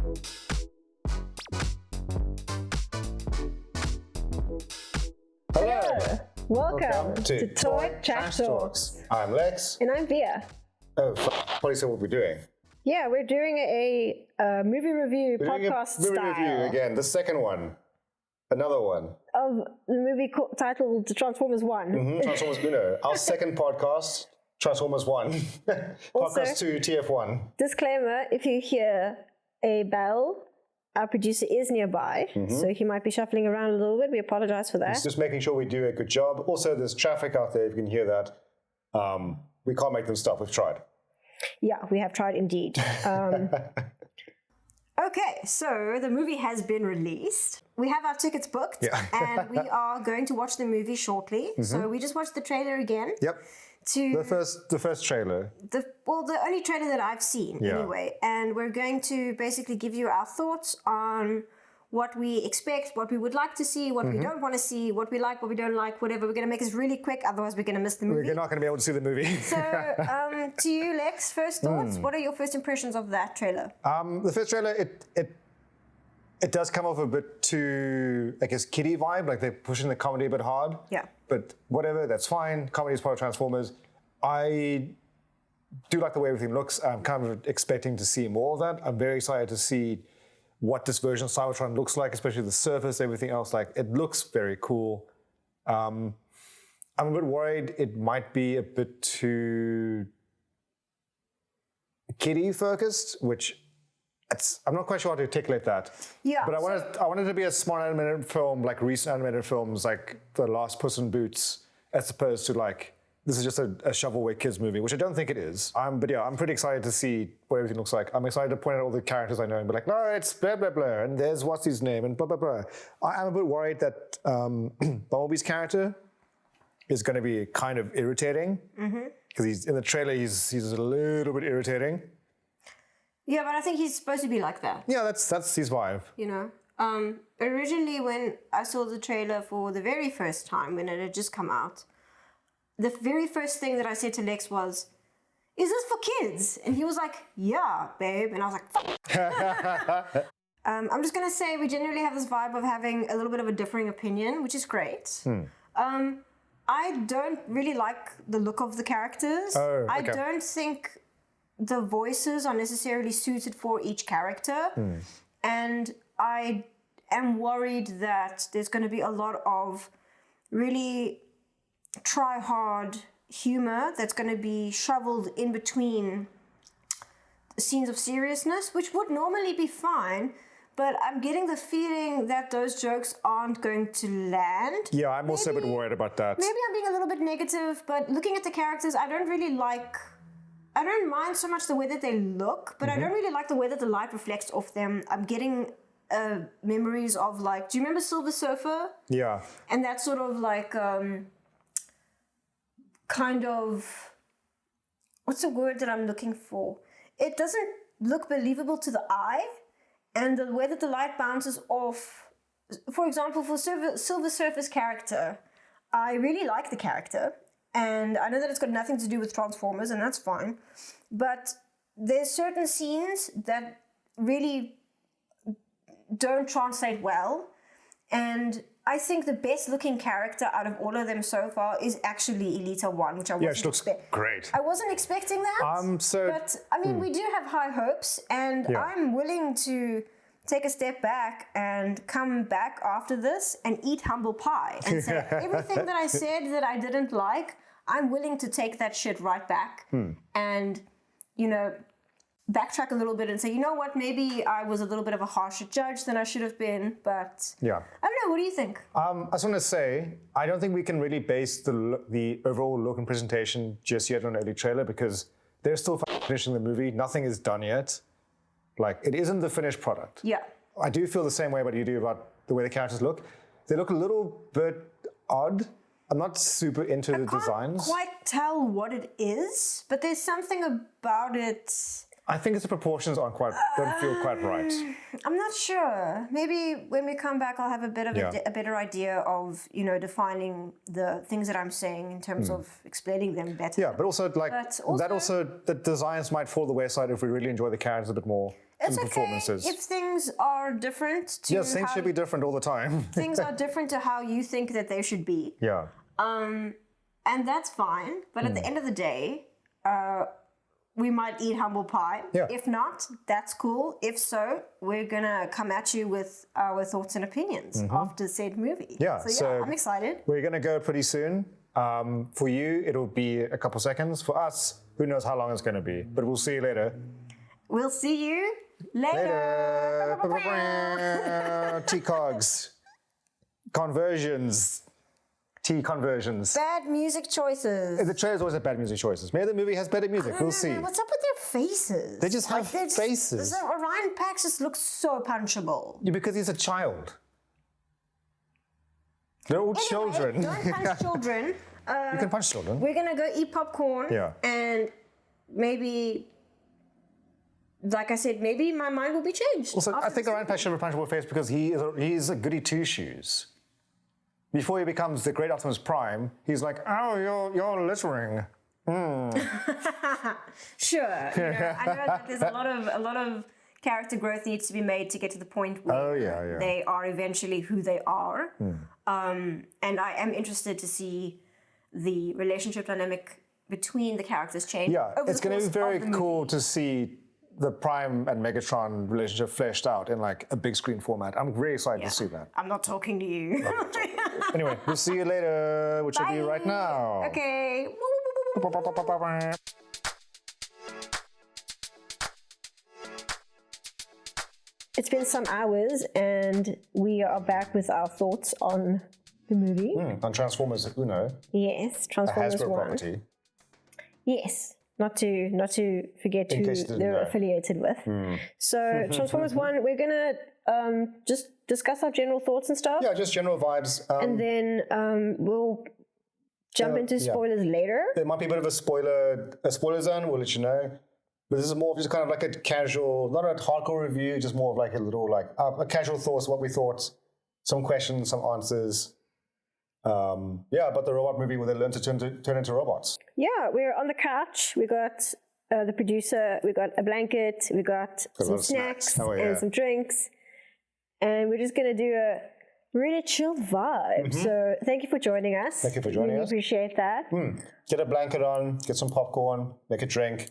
Hello! Welcome to Toy Trash Talks. I'm Lex. And I'm Via. Oh, what is it what we're doing? Yeah, we're doing a movie review podcast movie style review again, the second one. Another one. of the movie titled Transformers 1. Transformers Uno. Our second podcast, Transformers 1. Podcast 2, TF1. Disclaimer, if you hear a bell, our producer is nearby, so he might be shuffling around a little bit. We apologize for that. It's just making sure we do a good job. Also, there's traffic out there, if you can hear that. We can't make them stop. We've tried. Yeah, we have tried indeed. Okay, so the movie has been released. We have our tickets booked, and we are going to watch the movie shortly. So we just watched the trailer again. Yep. The first trailer. The only trailer that I've seen anyway. And we're going to basically give you our thoughts on what we expect, what we would like to see, what we don't want to see, what we like, what we don't like, whatever. We're going to make this really quick, otherwise we're going to miss the movie. We're not going to be able to see the movie. So, to you, Lex, first thoughts. What are your first impressions of that trailer? The first trailer, it does come off a bit too, I guess, kiddie vibe. Like they're pushing the comedy a bit hard. Yeah. But whatever, that's fine. Comedy is part of Transformers. I do like the way everything looks. I'm kind of expecting to see more of that. I'm very excited to see what this version of Cybertron looks like, especially the surface, everything else. Like, it looks very cool. I'm a bit worried it might be a bit too kiddie focused, which I'm not quite sure how to articulate that. Yeah. But I wanted it to be a smart animated film, like recent animated films, like The Last Puss in Boots, as opposed to like, this is just a shovelware kids movie, which I don't think it is. But yeah, I'm pretty excited to see what everything looks like. I'm excited to point out all the characters I know and be like, no, it's blah, blah, blah, and there's what's his name, and blah, blah, blah. I'm a bit worried that Bumblebee's character is going to be kind of irritating, because he's in the trailer, he's a little bit irritating. Yeah, but I think he's supposed to be like that. Yeah, that's his vibe. You know? Originally, when I saw the trailer for the very first time, when it had just come out, the very first thing that I said to Lex was, is this for kids? And he was like, yeah, babe. And I was like, fuck. I'm just going to say we generally have this vibe of having a little bit of a differing opinion, which is great. I don't really like the look of the characters. Oh, okay. I don't think the voices are necessarily suited for each character. And I am worried that there's going to be a lot of really try-hard humor that's going to be shoveled in between scenes of seriousness, which would normally be fine, but I'm getting the feeling that those jokes aren't going to land. Yeah, I'm also a bit worried about that. Maybe I'm being a little bit negative, but looking at the characters, I don't mind so much the way that they look, but I don't really like the way that the light reflects off them. I'm getting memories of, like, do you remember Silver Surfer? Yeah. And that sort of like kind of, what's the word that I'm looking for? It doesn't look believable to the eye, and the way that the light bounces off, for example, for Silver Surfer's character, I really like the character, and I know that it's got nothing to do with Transformers, and that's fine, but there's certain scenes that really don't translate well, and I think the best looking character out of all of them so far is actually Elita 1, which I wasn't she looks great. I wasn't expecting that. But I mean, we do have high hopes, and I'm willing to take a step back and come back after this and eat humble pie and say everything that I said that I didn't like, I'm willing to take that shit right back and, you know, backtrack a little bit and say, you know what, maybe I was a little bit of a harsher judge than I should have been, but I don't know, what do you think? I just want to say, I don't think we can really base the overall look and presentation just yet on an early trailer, because they're still finishing the movie. Nothing is done yet. Like, it isn't the finished product. Yeah. I do feel the same way about you do about the way the characters look. They look a little bit odd. I'm not super into the designs. I can't quite tell what it is, but there's something about it. I think it's the proportions don't feel quite right. I'm not sure. Maybe when we come back, I'll have a bit of a better idea of, you know, defining the things that I'm saying in terms of explaining them better. Yeah, but also the designs might fall the wayside if we really enjoy the characters a bit more. it's okay performances. if things are different to Yes, things should be different all the time. things are different to how you think that they should be. Yeah. And that's fine. But at the end of the day, we might eat humble pie. Yeah. If not, that's cool. If so, we're going to come at you with our thoughts and opinions after said movie. Yeah, so I'm excited. We're going to go pretty soon. For you, it'll be a couple seconds. For us, who knows how long it's going to be. But we'll see you later. We'll see you later. T-cogs. Conversions. T-conversions. Bad music choices. The trailer's always have bad music choices. Maybe the movie has better music. We'll see. What's up with their faces? They just have faces. Orion Pax just looks so punchable. Yeah, because he's a child. They're all children. Don't punch children. You can punch children. We're going to go eat popcorn. Yeah. And maybe, like I said, maybe my mind will be changed. Also, I think Orion Pax should have a punchable face because he's a goody two-shoes. Before he becomes the great Optimus Prime, he's like, oh, you're littering. Sure. I know that there's a lot of character growth needs to be made to get to the point where they are eventually who they are. And I am interested to see the relationship dynamic between the characters change. Yeah, it's going to be very cool to see the Prime and Megatron relationship fleshed out in like a big screen format. I'm really excited to see that. I'm not talking to you. Anyway, we'll see you later, which I'll do right now. Okay. It's been some hours and we are back with our thoughts on the movie. On Transformers Uno. Yes, A Transformers Hasbro 1. property. Yes, not to forget who they're affiliated with. So Transformers 1, we're going to just discuss our general thoughts and stuff. Yeah, just general vibes. And then we'll jump into spoilers later. There might be a bit of a spoiler zone, we'll let you know. But this is more of just kind of like a casual, not a hardcore review, just more of like a little like a casual thoughts, what we thought, some questions, some answers. About the robot movie where they learn to turn into robots. Yeah, we're on the couch. We got the producer, we got a blanket, we got some snacks and some drinks. And we're just going to do a really chill vibe. So thank you for joining us. Thank you for joining us. Appreciate that. Get a blanket on, get some popcorn, make a drink,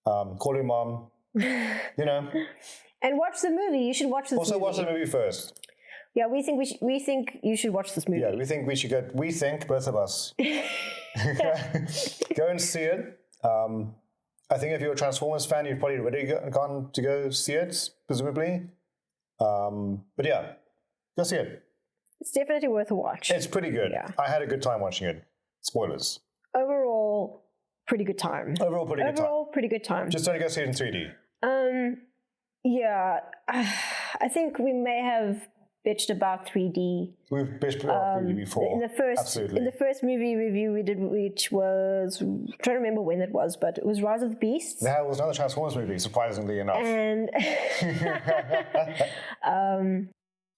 call your mom, And watch the movie. You should watch this movie. Also watch the movie first. Yeah, we think you should watch this movie. Yeah, we think both of us. Go and see it. I think if you're a Transformers fan, you've probably already gone to go see it, presumably. But yeah, go see it. It's definitely worth a watch. It's pretty good. Yeah. I had a good time watching it. Spoilers. Overall, pretty good time. Overall, pretty good time. Just don't go see it in 3D. Yeah, I think we may have bitched about 3D. We've bitched about 3D before. In the first movie review we did, which was, I'm trying to remember when it was, but it was Rise of the Beasts. That was another Transformers movie, surprisingly enough. And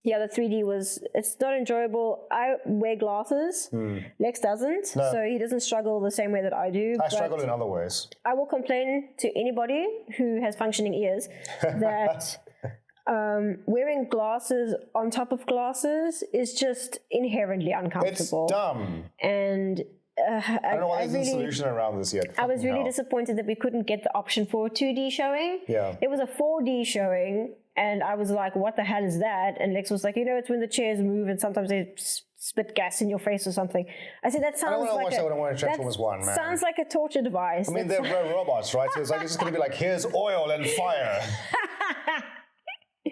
the 3D it's not enjoyable. I wear glasses. Lex doesn't, so he doesn't struggle the same way that I do. I struggle in other ways. I will complain to anybody who has functioning ears that wearing glasses on top of glasses is just inherently uncomfortable. It's dumb. And I don't know why there's a solution around this yet. I was really disappointed that we couldn't get the option for a 2D showing. Yeah. It was a 4D showing, and I was like, what the hell is that? And Lex was like, it's when the chairs move and sometimes they spit gas in your face or something. I said, that sounds like I don't want to Transformers 1, man. Sounds like a torture device. I mean, they're robots, right? So it's just going to be like, here's oil and fire.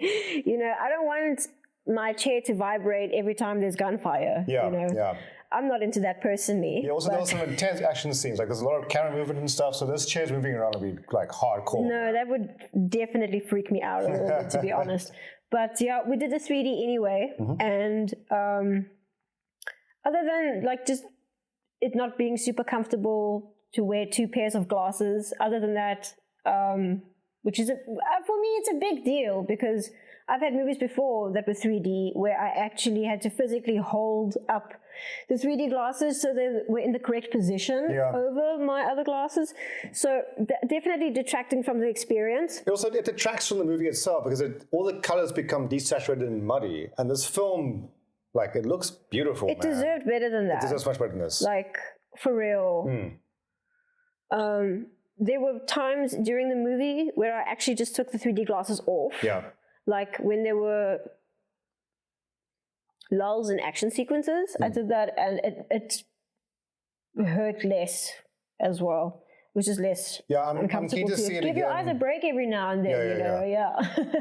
I don't want my chair to vibrate every time there's gunfire. Yeah. I'm not into that personally. Yeah, also there were some intense action scenes. Like there's a lot of camera movement and stuff, so those chairs moving around would be like hardcore. No, that would definitely freak me out a little bit, to be honest. But yeah, we did the 3D anyway, and other than like just it not being super comfortable to wear two pairs of glasses, other than that, which is, for me, it's a big deal because I've had movies before that were 3D where I actually had to physically hold up the 3D glasses so they were in the correct position over my other glasses. So definitely detracting from the experience. It detracts from the movie itself because all the colors become desaturated and muddy. And this film, like, it looks beautiful. It deserved better than that. It deserves much better than this. Like, for real. There were times during the movie where I actually just took the 3D glasses off. Yeah. Like when there were lulls in action sequences, I did that, and it hurt less as well, which is less uncomfortable. I'm keen to see it Give again. your eyes a break every now and then,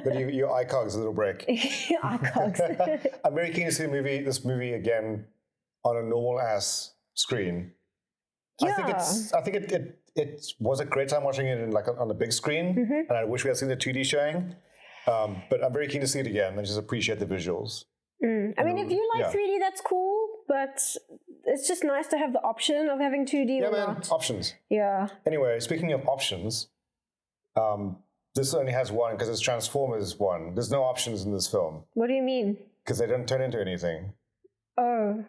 But your eye cogs a little break. Eye cogs. I'm very keen to see this movie again on a normal ass screen. Yeah. I think it was a great time watching it on a big screen, and I wish we had seen the 2D showing. But I'm very keen to see it again and just appreciate the visuals. I mean, if you like 3D, that's cool, but it's just nice to have the option of having 2D or not. Options. Yeah. Anyway, speaking of options, this only has one because it's Transformers 1. There's no options in this film. What do you mean? Because they don't turn into anything. Oh.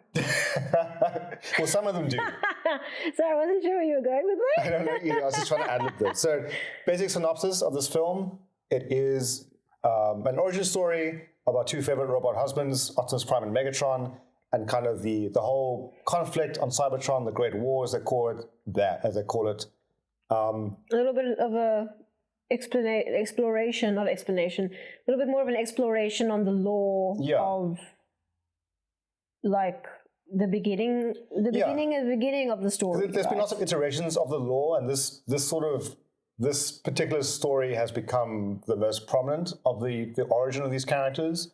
Well, some of them do. So I wasn't sure where you were going with that. I don't know either. I was just trying to ad-lib this. So, basic synopsis of this film. It is an origin story about two favorite robot husbands, Optimus Prime and Megatron, and kind of the whole conflict on Cybertron, the Great War, as they call it. A little bit of a exploration, not explanation, a little bit more of an exploration on the lore of like the beginning of the story. There's been lots of iterations of the lore, and this particular story has become the most prominent of the origin of these characters.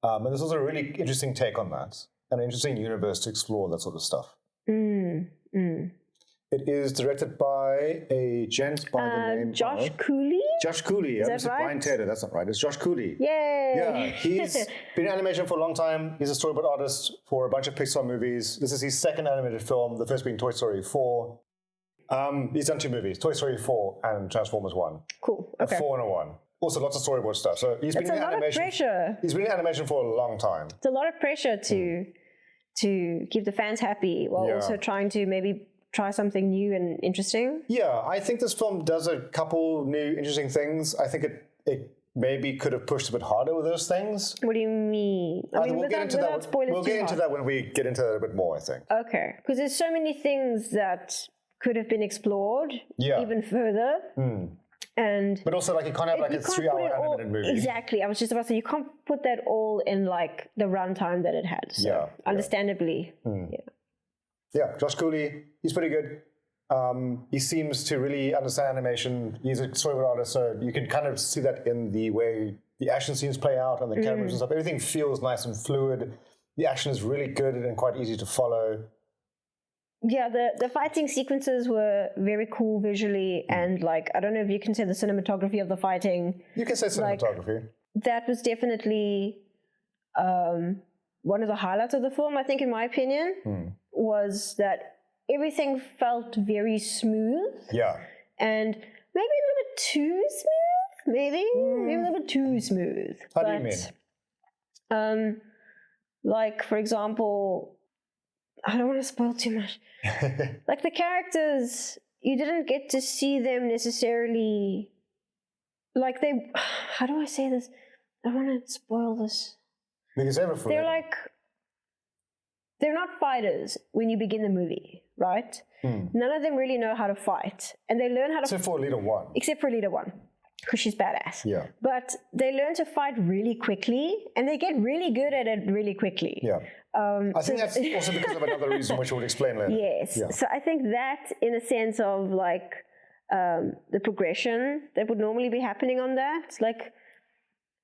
And this was a really interesting take on that, an interesting universe to explore that sort of stuff. It is directed by a gent by the name Josh Cooley? Josh Cooley. Is that right? Brian Taylor. That's not right. It's Josh Cooley. Yay! Yeah, he's been in animation for a long time. He's a storyboard artist for a bunch of Pixar movies. This is his second animated film, the first being Toy Story 4. He's done two movies, Toy Story 4 and Transformers 1. Cool. Okay. A 4 and a 1. Also lots of storyboard stuff. So he's been in animation. He's been in animation for a long time. It's a lot of pressure to keep the fans happy while also trying to maybe try something new and interesting. Yeah, I think this film does a couple new interesting things. I think it maybe could have pushed a bit harder with those things. What do you mean? We'll get into that when we get into that a bit more, I think. Okay, because there's so many things that could have been explored even further. But also, like, you can't have like a 3-hour animated movie. Exactly. I was just about to say, you can't put that all in like the runtime that it had. So understandably. Yeah, Josh Cooley, he's pretty good. He seems to really understand animation. He's a storyboard artist, so you can kind of see that in the way the action scenes play out and the cameras and stuff. Everything feels nice and fluid. The action is really good and quite easy to follow. Yeah, the fighting sequences were very cool visually, and like, I don't know if you can say the cinematography of the fighting. You can say cinematography. That was definitely one of the highlights of the film, I think, in my opinion, was that everything felt very smooth. Yeah. And maybe a little bit too smooth, maybe a little bit too smooth. How do you mean? Like, for example, I don't want to spoil too much. Like, the characters, you didn't get to see them necessarily, like, how do I say this? I don't want to spoil this. Because they're not fighters when you begin the movie, right? None of them really know how to fight. And they learn how to... Except for Leader 1. Except for Leader 1, because she's badass. Yeah. But they learn to fight really quickly, and they get really good at it really quickly. Yeah. I think that's also because of another reason which we'll explain later. Yes. Yeah. So I think that, in a sense of like the progression that would normally be happening on that, like...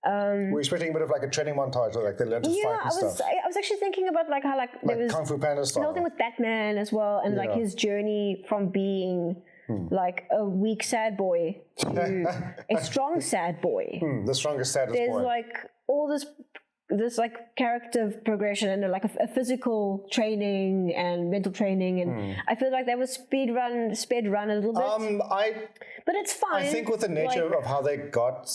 We're expecting a bit of like a training montage, like they learn to fight and stuff. I was actually thinking about like how there was Kung Fu Panda style. The whole thing with Batman as well, and like his journey from being like a weak sad boy to a strong sad boy. The strongest saddest boy. There's like all this this like character progression and like a physical training and mental training, and I feel like that was sped run a little bit. But it's fine. I think with the nature of how they got,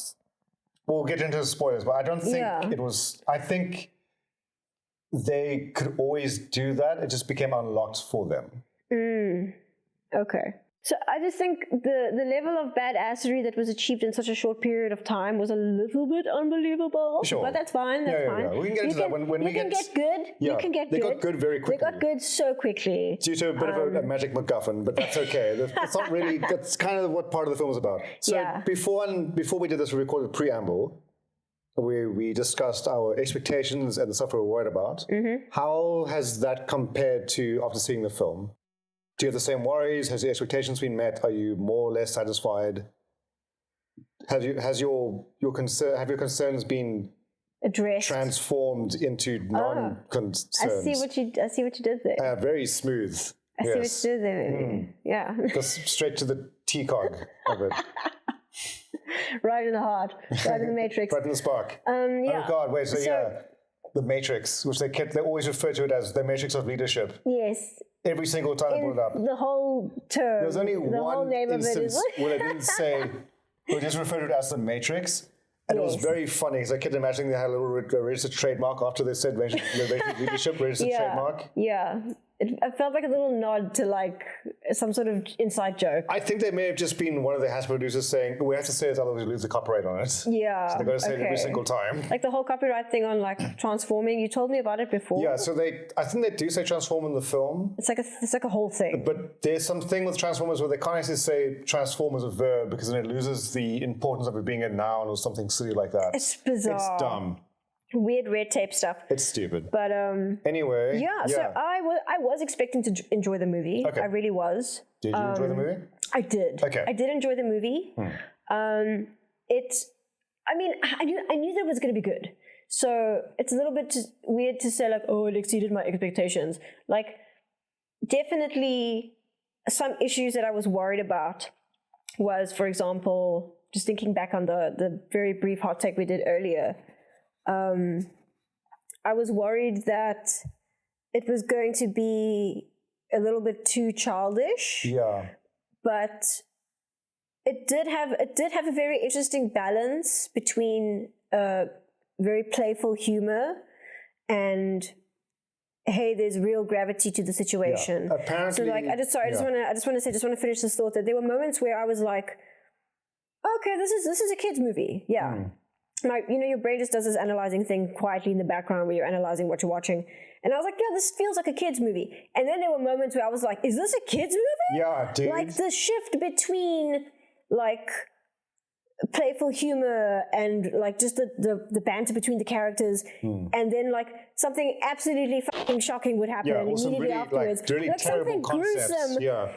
we'll get into the spoilers, but I don't think it was. I think they could always do that. It just became unlocked for them. Okay. So I just think the level of badassery that was achieved in such a short period of time was a little bit unbelievable. Sure. But that's fine. That's fine. Yeah. We can get into that when we get good. Yeah, you can get they good. They got good very quickly. They got good so quickly. Due to a bit of a magic MacGuffin, but that's okay. That's not really. That's kind of what part of the film is about. So before we did this, we recorded a preamble. We discussed our expectations and the stuff we were worried about. How has that compared to after seeing the film? Do you have the same worries? Has your expectations been met? Are you more or less satisfied? Have your concerns been addressed, transformed into non-concerns? I see what you did there. Very smooth. I see what you did there. Yeah. Just straight to the T-cog of it. Right in the heart. Right in the matrix. Right in the spark. Yeah. Oh God! Wait. So the Matrix, which they always refer to it as the Matrix of leadership. Yes. Every single time I brought it up. The whole term. There's only one whole name instance of it is where they didn't say, we just referred to it as the Matrix. And it was very funny because I kept imagining they had a little registered trademark after they said leadership, registered trademark. Yeah. It felt like a little nod to like some sort of inside joke. I think they may have just been one of the Hasbro producers saying, we have to say it, otherwise we lose the copyright on it. Yeah. So they've got to say it every single time. Like the whole copyright thing on like transforming. You told me about it before. Yeah, so I think they do say transform in the film. It's like a whole thing. But there's something with Transformers where they can't actually say transform as a verb because then it loses the importance of it being a noun or something silly like that. It's bizarre. It's dumb. Weird red tape stuff. It's stupid. But anyway. Yeah, so I was expecting to enjoy the movie. Okay. I really was. Did you enjoy the movie? I did. Okay. I did enjoy the movie. I knew that it was going to be good. So it's a little bit weird to say like, oh, it exceeded my expectations. Like, definitely some issues that I was worried about was, for example, just thinking back on the very brief hot take we did earlier, I was worried that it was going to be a little bit too childish. Yeah. But it did have a very interesting balance between very playful humor and hey, there's real gravity to the situation. Yeah. Apparently, so like I just want to finish this thought that there were moments where I was like, okay, this is a kid's movie. Yeah. Like, your brain just does this analyzing thing quietly in the background where you're analyzing what you're watching. And I was like, yeah, this feels like a kid's movie. And then there were moments where I was like, is this a kid's movie? Yeah, dude. Like the shift between like playful humor and like just the banter between the characters, and then like something absolutely fucking shocking would happen immediately really, afterwards. Like really terrible something concepts. gruesome. Yeah.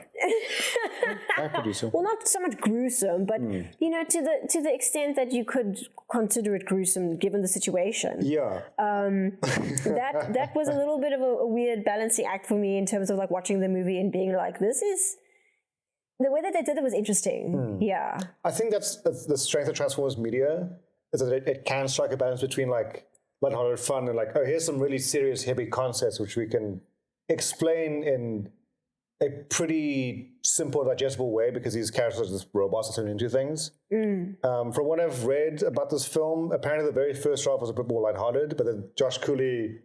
Hi, producer. Well, not so much gruesome, but to the extent that you could consider it gruesome given the situation. Yeah. That was a little bit of a weird balancing act for me in terms of like watching the movie and being like, this is. The way that they did it was interesting. Yeah. I think that's the strength of Transformers media, is that it can strike a balance between like lighthearted fun and like, oh, here's some really serious, heavy concepts which we can explain in a pretty simple, digestible way because these characters are just robots that turn into things. From what I've read about this film, apparently the very first draft was a bit more lighthearted, but then Josh Cooley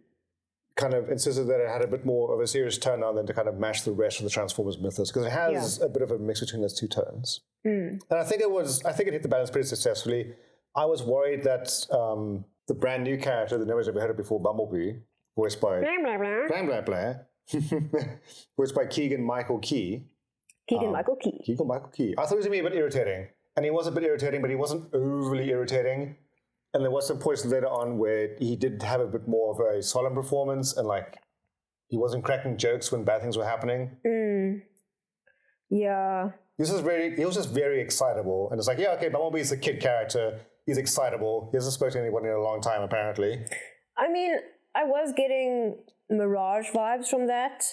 kind of insisted that it had a bit more of a serious tone now than to kind of match the rest of the Transformers mythos, because it has a bit of a mix between those two tones. And I think it hit the balance pretty successfully. I was worried that the brand new character that nobody's ever heard of before, Bumblebee, voiced by voiced by Keegan-Michael Key. Keegan-Michael Key. Keegan-Michael Key. I thought he was going to be a bit irritating. And he was a bit irritating, but he wasn't overly irritating. And there was some points later on where he did have a bit more of a solemn performance and like he wasn't cracking jokes when bad things were happening. Yeah. He was just very excitable. And it's like, yeah, okay, Bumblebee's a kid character. He's excitable. He hasn't spoken to anyone in a long time, apparently. I mean, I was getting Mirage vibes from that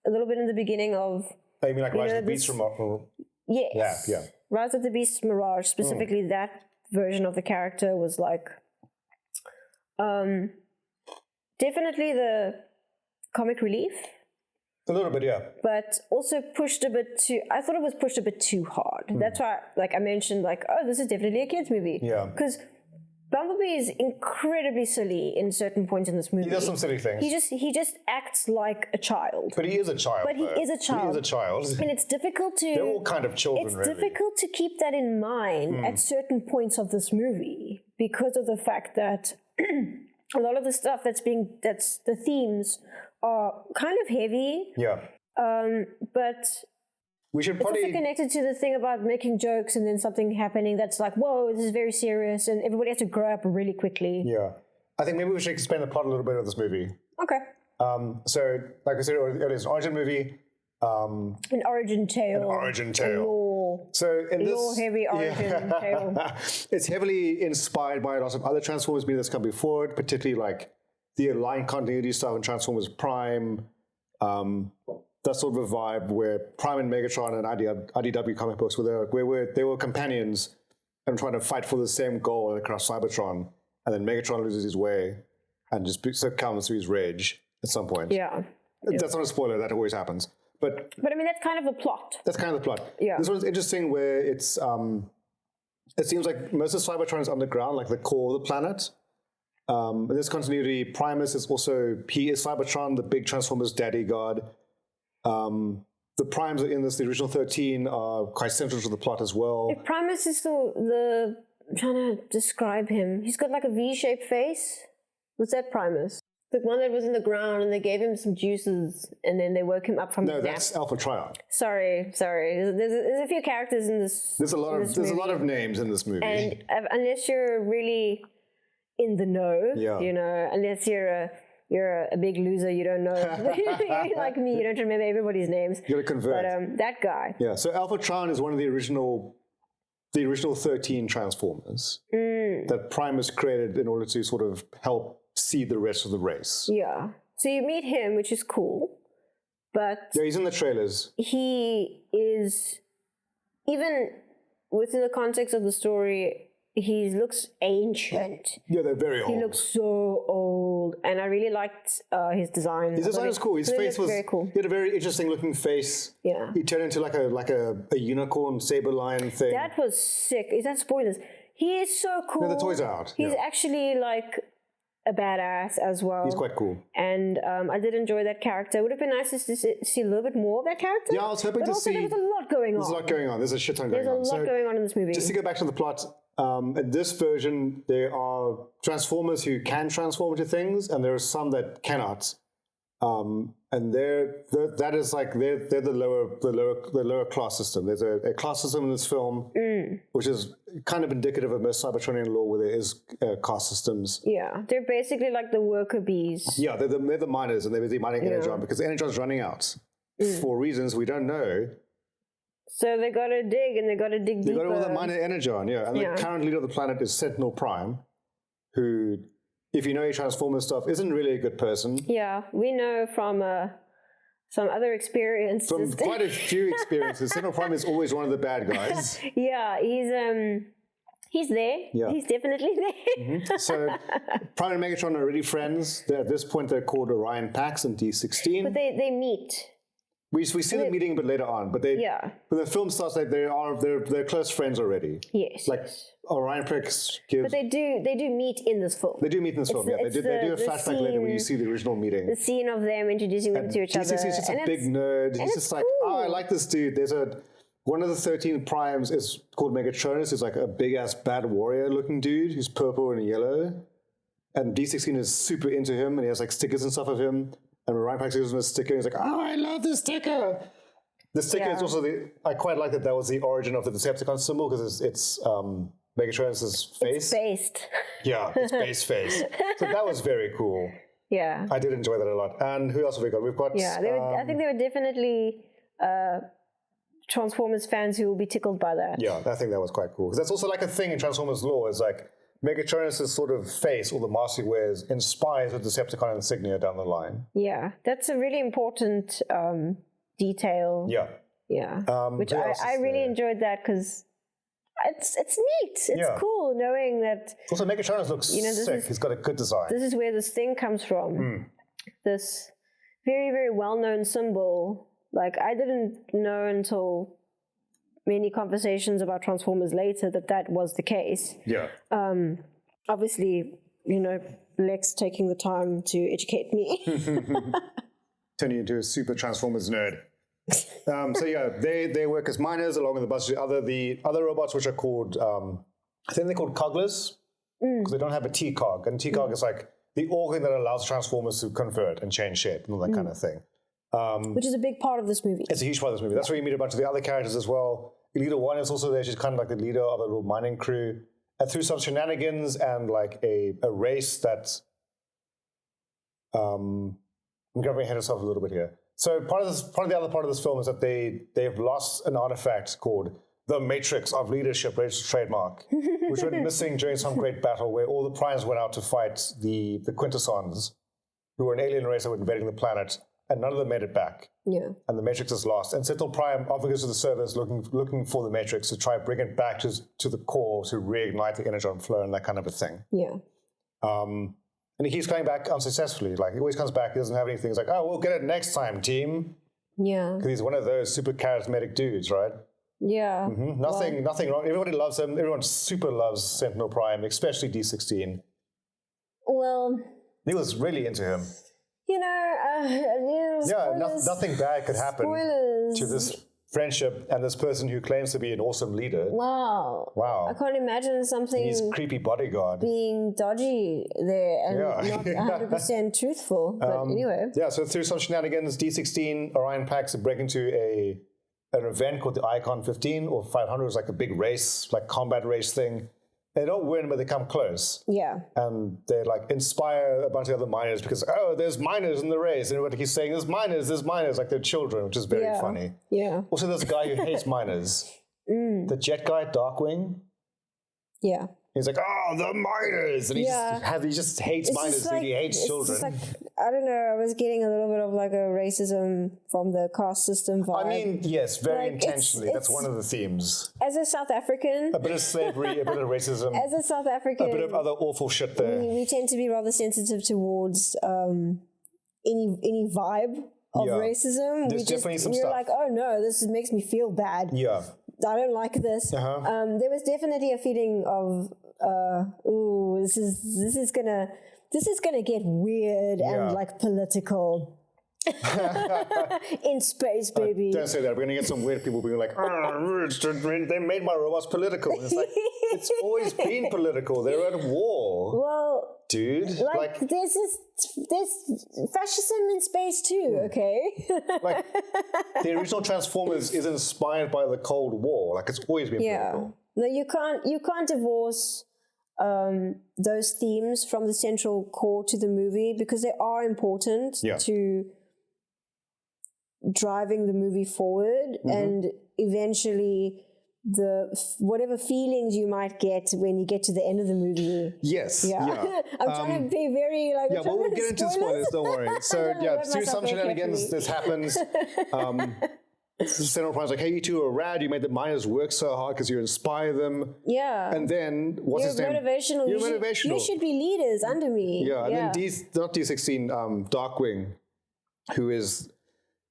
a little bit in the beginning of... Oh, you mean like Rise of the Beast from... Yes. Yeah. Rise of the Beast Mirage, specifically that version of the character was like... definitely the comic relief, A little bit, yeah. but also pushed a bit too. I thought it was pushed a bit too hard. That's why, like I mentioned, like, oh, this is definitely a kids movie. Yeah. Because Bumblebee is incredibly silly in certain points in this movie. He does some silly things. He just acts like a child. But he is a child. But he is a child. He is a child. And it's difficult to. They're all kind of children, It's really. difficult to keep that in mind at certain points of this movie because of the fact that a lot of the stuff that's the themes are kind of heavy. Yeah. But We should it's also probably... connected to the thing about making jokes and then something happening that's like, whoa, this is very serious, and everybody has to grow up really quickly. Yeah. I think maybe we should explain the plot a little bit of this movie. Okay. So, like I said earlier, it's an origin movie. An origin tale. Origin tale. Lore. So in this... Lore-heavy origin tale. It's heavily inspired by a lot of other Transformers movies that's come before it, particularly like the aligned continuity stuff in Transformers Prime, that sort of a vibe where Prime and Megatron and IDW comic books where they were companions and trying to fight for the same goal across Cybertron, and then Megatron loses his way and just succumbs to his rage at some point. Yeah. That's not a spoiler, that always happens. But I mean, that's kind of the plot. that's kind of the plot. Yeah. This one's interesting where it's it seems like most of Cybertron is underground, like the core of the planet. In this continuity, Primus is also, he is Cybertron, the big Transformers daddy god. The Primes in the original 13 are quite central to the plot as well. If Primus is the I'm trying to describe him. He's got like a V-shaped face. Was that Primus? The one that was in the ground and they gave him some juices and then they woke him up from No, his nap. that's Alpha Trion. Sorry. There's a few characters in this. There's a lot of names in this movie. And unless you're really in the know, Yeah. you know, unless you're a big loser, you don't know. Like me, you don't remember everybody's names. You gotta convert. But that guy. Yeah, so Alpha Trion is one of the original 13 Transformers that Primus created in order to sort of help seed the rest of the race. Yeah. So you meet him, which is cool, but Yeah, he's in the trailers. he is, even within the context of the story, he looks ancient. Yeah, they're very old. He looks so old, and I really liked his design. His design was cool. His face was very cool. He had a very interesting looking face. Yeah. He turned into like a unicorn saber lion thing. That was sick. Is that spoilers? He is so cool. No, the toys are out. He's Yeah. actually like a badass as well. He's quite cool. And I did enjoy that character. It would have been nice to see a little bit more of that character. Yeah, I was hoping but to also see. there was a lot going on. There's a lot going on. There's a shit ton going There's a on. lot going on in this movie. Just to go back to the plot, in this version, there are Transformers who can transform into things, and there are some that cannot. And they're the lower class system. There's a class system in this film, which is kind of indicative of most Cybertronian lore, where there is caste systems. Yeah, they're basically like the worker bees. Yeah, they're the miners, and they're busy mining energon because the energon's running out for reasons we don't know. So they got to dig, and they got to dig They deeper. got all the miner energon, yeah. And the current leader of the planet is Sentinel Prime, who, if you know your Transformers stuff, isn't really a good person. Yeah, we know from some other experiences. From quite a few experiences, Sentinel Prime is always one of the bad guys. Yeah, he's there. Yeah. He's definitely there. So Prime and Megatron are already friends. At this point, they're called Orion Pax and D16. But they meet. We see them meeting a bit later on, but when the film starts, like they're close friends already. Yes. Like Orion Pax gives. But they do meet in this film. They do meet in this film. Yeah, they do a flashback later where you see the original meeting. The scene of them introducing them to each other. D16 is just a big nerd. He's just like, cool. oh, I like this dude. There's one of the 13 Primes is called Megatronus. He's like a big ass bad warrior looking dude who's purple and yellow. And D16 is super into him, and he has like stickers and stuff of him. And Orion Pax gives him a sticker. He's like, oh, I love this sticker. The sticker is also I quite like that was the origin of the Decepticon symbol because it's Megatronus' face. It's based. Yeah, it's base face. So that was very cool. Yeah. I did enjoy that a lot. And who else have we got? We've got... Yeah, I think there were definitely Transformers fans who will be tickled by that. Yeah, I think that was quite cool. Because that's also like a thing in Transformers lore, is like Megatronus' sort of face, or the mask he wears, inspires a Decepticon insignia down the line. Yeah, that's a really important detail. Yeah. Yeah, which I really enjoyed that because it's neat. It's cool. cool knowing that. Also, Megatronus looks sick. He's got a good design. This is where this thing comes from. This very, very well-known symbol. Like, I didn't know until many conversations about Transformers later that was the case. Yeah. Obviously, Lex taking the time to educate me. Turning you into a super Transformers nerd. So yeah, they work as miners along with a bunch of the other robots, which are called, I think they're called coglers, because they don't have a T-cog. And T-cog is like the organ that allows Transformers to convert and change shape and all that kind of thing. Which is a big part of this movie. It's a huge part of this movie. That's where you meet a bunch of the other characters as well. Leader 1 is also there. She's kind of like the leader of a little mining crew. And through some shenanigans and like a race that... I'm grabbing ahead of myself a little bit here. So part of the other part of this film is that they've lost an artifact called the Matrix of Leadership, registered trademark, which went missing during some great battle where all the primes went out to fight the Quintessons, who were an alien race that were invading the planet, and none of them made it back. Yeah. And the Matrix is lost. And Sentinel Prime often goes to the surface looking for the Matrix to try and bring it back to the core to reignite the energon flow and that kind of a thing. Yeah. And he keeps coming back unsuccessfully. Like, he always comes back, he doesn't have anything. He's like, oh, we'll get it next time, team. Yeah. Because he's one of those super charismatic dudes, right? Yeah. Nothing wrong. Everybody loves him. Everyone super loves Sentinel Prime, especially D16. Well... He was really into him. Nothing bad could happen to this friendship and this person who claims to be an awesome leader. Wow. I can't imagine something... He's creepy bodyguard. Being dodgy there and not 100% truthful. But anyway. Yeah, so through some shenanigans, D16, Orion Pax break into an event called the Icon 15 or 500. It's like a big race, like combat race thing. They don't win, but they come close. Yeah. And they like inspire a bunch of other miners because, there's miners in the race. And everybody keeps saying, there's miners, like they're children, which is very funny. Yeah. Also, there's a guy who hates miners. The jet guy, Darkwing. Yeah. He's like, the miners. And he just hates miners, like, he hates children. Like, I don't know, I was getting a little bit of like a racism from the caste system vibe. I mean, yes, very intentionally. That's one of the themes. As a South African... A bit of slavery, a bit of racism. As a South African... A bit of other awful shit there. We tend to be rather sensitive towards any vibe of racism. There's definitely some stuff. You're like, oh no, this makes me feel bad. Yeah. I don't like this. There was definitely a feeling of, this is gonna get weird and like political. In space, baby. Don't say that. We're gonna get some weird people being like, they made my robots political. And it's like, it's always been political. They're at war. Well, dude, like there's fascism in space too. Okay. Like the original Transformers is inspired by the Cold War. Like it's always been political. No, you can't divorce those themes from the central core to the movie because they are important to driving the movie forward and eventually whatever feelings you might get when you get to the end of the movie. Yes. I'm trying to be very like... Yeah, well, we'll get into spoilers, don't worry. So, through some shenanigans, this happens. Sentinel Prime's like, hey, you two are rad. You made the miners work so hard because you inspire them. Yeah. And then, what's his name? Motivational. You're motivational. You should be leaders under me. Yeah, and then not D16, Darkwing, who is...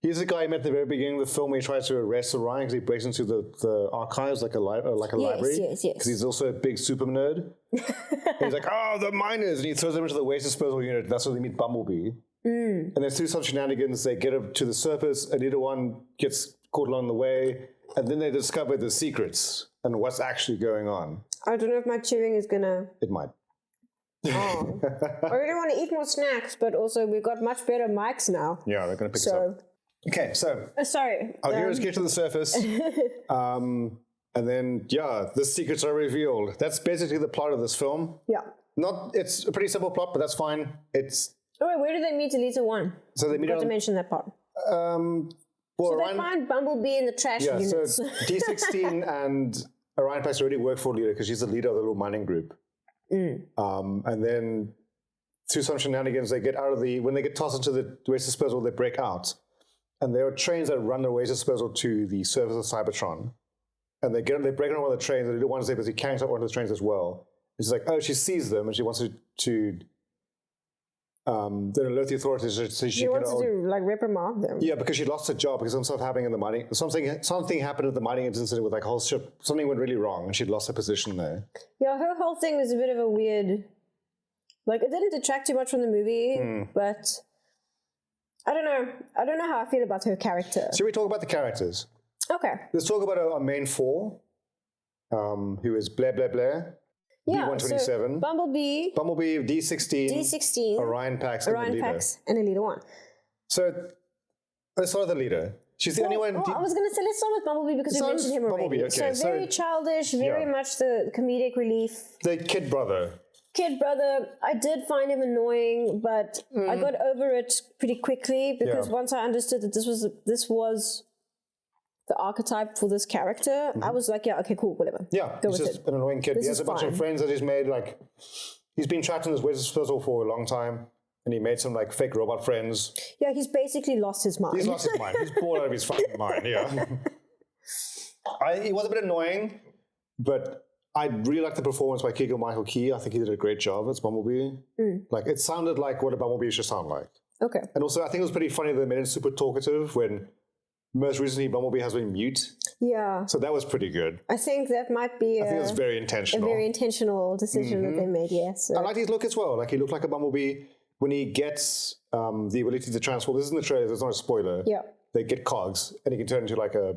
He's the guy you met at the very beginning of the film where he tries to arrest Orion because he breaks into the archives like a library. Yes. Because he's also a big super nerd. He's like, the miners! And he throws them into the waste disposal unit. That's where they meet Bumblebee. And then through some shenanigans, they get up to the surface. Anita One gets caught along the way. And then they discover the secrets and what's actually going on. I don't know if my chewing is going to... It might. Oh. I really want to eat more snacks, but also we've got much better mics now. Yeah, they're going to pick us up. Okay, so sorry. Our heroes get to the surface, and then the secrets are revealed. That's basically the plot of this film. Yeah. It's a pretty simple plot, but that's fine. It's. Oh wait, where do they meet Elita One? So they meet. Got to mention that part. So they find Bumblebee in the trash units. Yeah, so D16 and Orion Pax already work for Elita because she's the leader of the little mining group. And then through some shenanigans, they get out of when they get tossed into the waste disposal, they break out. And there are trains that run the waste disposal to the surface of Cybertron. And they break on one of the trains, and the ones they basically carrying up onto the trains as well. She's like, oh, she sees them and she wants to then alert the authorities so She wants to like reprimand them. Yeah, because she lost her job because something happening in the mining. Something happened at the mining incident with like whole ship. Something went really wrong, and she'd lost her position there. Yeah, her whole thing was a bit of a weird. Like, it didn't detract too much from the movie, but I don't know. I don't know how I feel about her character. Should we talk about the characters? Okay. Let's talk about our main four. Who is Blair Blair Blair. Yeah, B127. so Bumblebee, D16, Orion Pax, and a leader 1. So let's start with the leader. She's the only one. Well, I was going to say, let's start with Bumblebee because we mentioned him already. Okay. So very childish, very much the comedic relief. The kid brother, I did find him annoying, but I got over it pretty quickly because once I understood that this was the archetype for this character, I was like, yeah, okay, cool, whatever. Yeah, he's just an annoying kid. He has a bunch of friends that he's made. Like, he's been trapped in this Wizard's Fizzle for a long time, and he made some like fake robot friends. Yeah, he's basically lost his mind. He's lost his mind. He's bored out of his fucking mind. Yeah. He was a bit annoying, but I really liked the performance by Keegan-Michael Key. I think he did a great job as Bumblebee. Like, it sounded like what a Bumblebee should sound like. Okay. And also, I think it was pretty funny that they made him super talkative when most recently Bumblebee has been mute. Yeah. So that was pretty good. I think that might be I think that's very intentional. A very intentional decision that they made, yes. I liked his look as well. Like, he looked like a Bumblebee when he gets the ability to transform. This is in the trailer, it's not a spoiler. Yeah. They get cogs, and he can turn into like a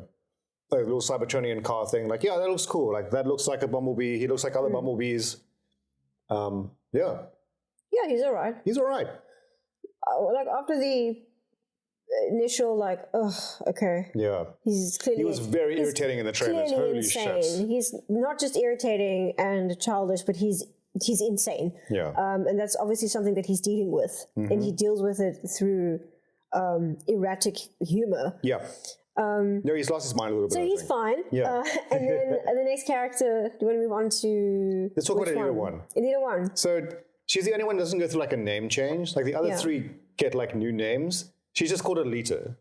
little Cybertronian car thing. Like, yeah, that looks cool. Like, that looks like a Bumblebee. He looks like other Bumblebees. Yeah. Yeah, he's all right. He's all right. Like, after the initial, like, ugh, okay. Yeah. He was very irritating in the trailers. Holy insane. shit. He's not just irritating and childish, but he's insane. Yeah. And that's obviously something that he's dealing with. And he deals with it through erratic humor. Yeah. No, he's lost his mind a little bit. So he's fine. Yeah. And then the next character, do you want to move on to... Let's talk about Anita 1. Anita 1. So she's the only one who doesn't go through like a name change. Like, the other three get like new names. She's just called Alita,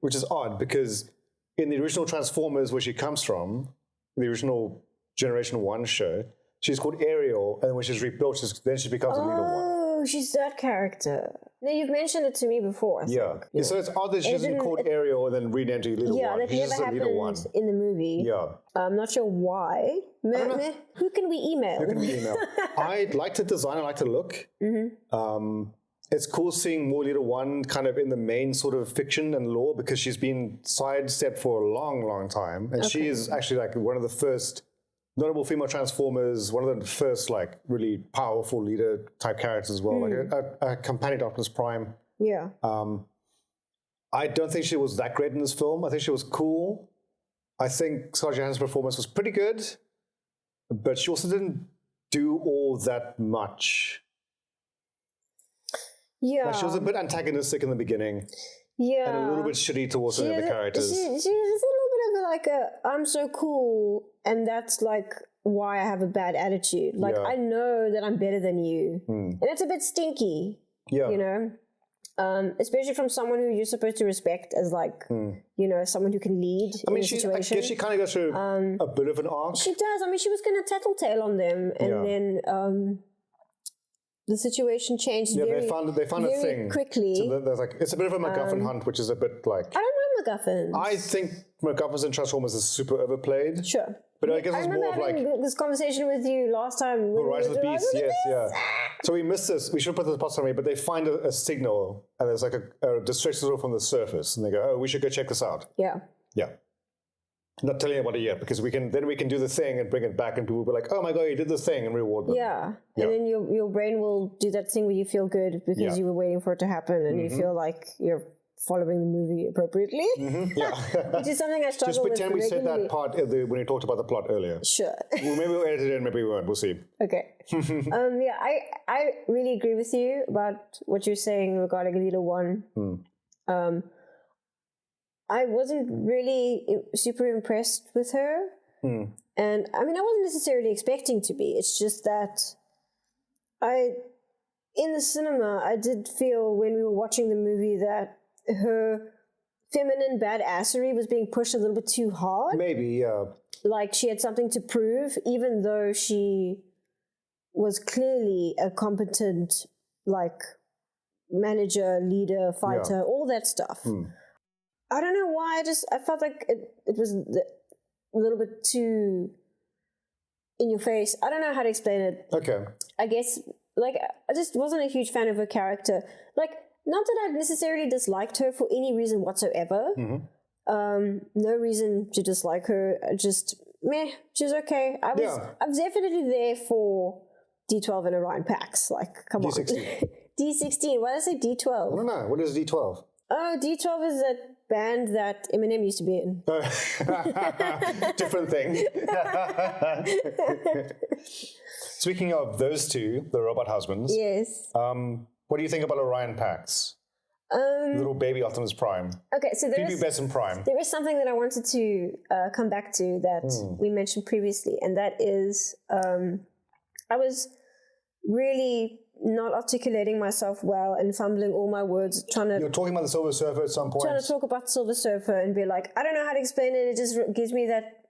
which is odd because in the original Transformers, where she comes from, the original Generation 1 show, she's called Ariel, and when she's rebuilt, then she becomes Alita 1. Oh, she's that character. No, you've mentioned it to me before, I think. Yeah. So it's odd that she isn't called Ariel and then renamed to Alita 1. Yeah, that never happened in the movie. Yeah. I'm not sure why. Who can we email? I like the design, I like the look. It's cool seeing more Alita 1 kind of in the main sort of fiction and lore because she's been sidestepped for a long, long time. And she is actually like one of the first notable female Transformers, one of the first like really powerful leader type characters as well, like a companion to Optimus Prime. Yeah. I don't think she was that great in this film. I think she was cool. I think Scarlett Johansson's performance was pretty good, but she also didn't do all that much. Yeah. Like, she was a bit antagonistic in the beginning. Yeah. And a little bit shitty towards the other characters. She's a little bit of like I'm so cool, and that's like why I have a bad attitude. Like, I know that I'm better than you. And it's a bit stinky. Yeah. You know? Especially from someone who you're supposed to respect as like, you know, someone who can lead in a situation. I guess she kind of goes through a bit of an arc. She does. I mean, she was going to tattletale on them, and then the situation changed very they found a thing quickly. So there's like, it's a bit of a MacGuffin hunt, which is a bit like... I don't know MacGuffins. I think MacGuffins and Transformers is super overplayed. Sure. But I guess it's more of like... I remember this conversation with you last time. Rise of the Beast, yes, yeah. So we missed this. We should put this past on me, but they find a signal, and there's like a distress signal from the surface, and they go, oh, we should go check this out. Yeah. Yeah. Not telling anybody yet, because we can do the thing and bring it back, and people will be like, oh my god, you did this thing, and reward them. Yeah. And then your brain will do that thing where you feel good because you were waiting for it to happen, and you feel like you're following the movie appropriately. Yeah. Which is something I struggle with. Just pretend we said that part when we talked about the plot earlier. Sure. Well, maybe we'll edit it in, maybe we won't. We'll see. Okay. Yeah, I really agree with you about what you're saying regarding Alita 1. I wasn't really super impressed with her. And I mean, I wasn't necessarily expecting to be. It's just that in the cinema, I did feel when we were watching the movie that her feminine badassery was being pushed a little bit too hard. Maybe, yeah. Like she had something to prove, even though she was clearly a competent, like, manager, leader, fighter, all that stuff. I don't know why, I felt like it was a little bit too in your face. I don't know how to explain it. Okay. I guess, like, I just wasn't a huge fan of her character. Like, not that I necessarily disliked her for any reason whatsoever. No reason to dislike her. Just, meh, she's okay. I was definitely there for D12 and Orion Pax. Like, come on. D16. D16. Why did I say D12? I don't know. What is D12? Oh, D12 is a band that Eminem used to be in. Different thing. Speaking of those two, the robot husbands. Yes. What do you think about Orion Pax? Little baby Optimus Prime. Okay, so Phoebe Best Prime. there is something that I wanted to come back to that we mentioned previously, and that is I was really not articulating myself well and fumbling all my words, You're talking about the Silver Surfer at some point. trying to talk about Silver Surfer and be like, I don't know how to explain it. It just gives me that.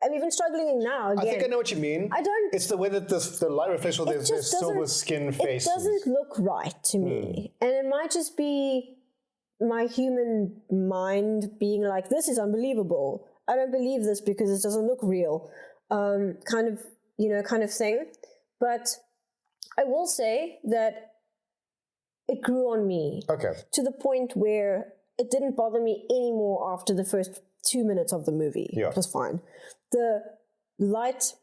I'm even struggling now. Again. I think I know what you mean. I don't. It's the way that the light reflects on their silver skin faces. It doesn't look right to me, and it might just be my human mind being like, "This is unbelievable. I don't believe this because it doesn't look real." Kind of thing. But I will say that it grew on me. Okay. To the point where it didn't bother me anymore after the first 2 minutes of the movie. Yeah. It was fine. The light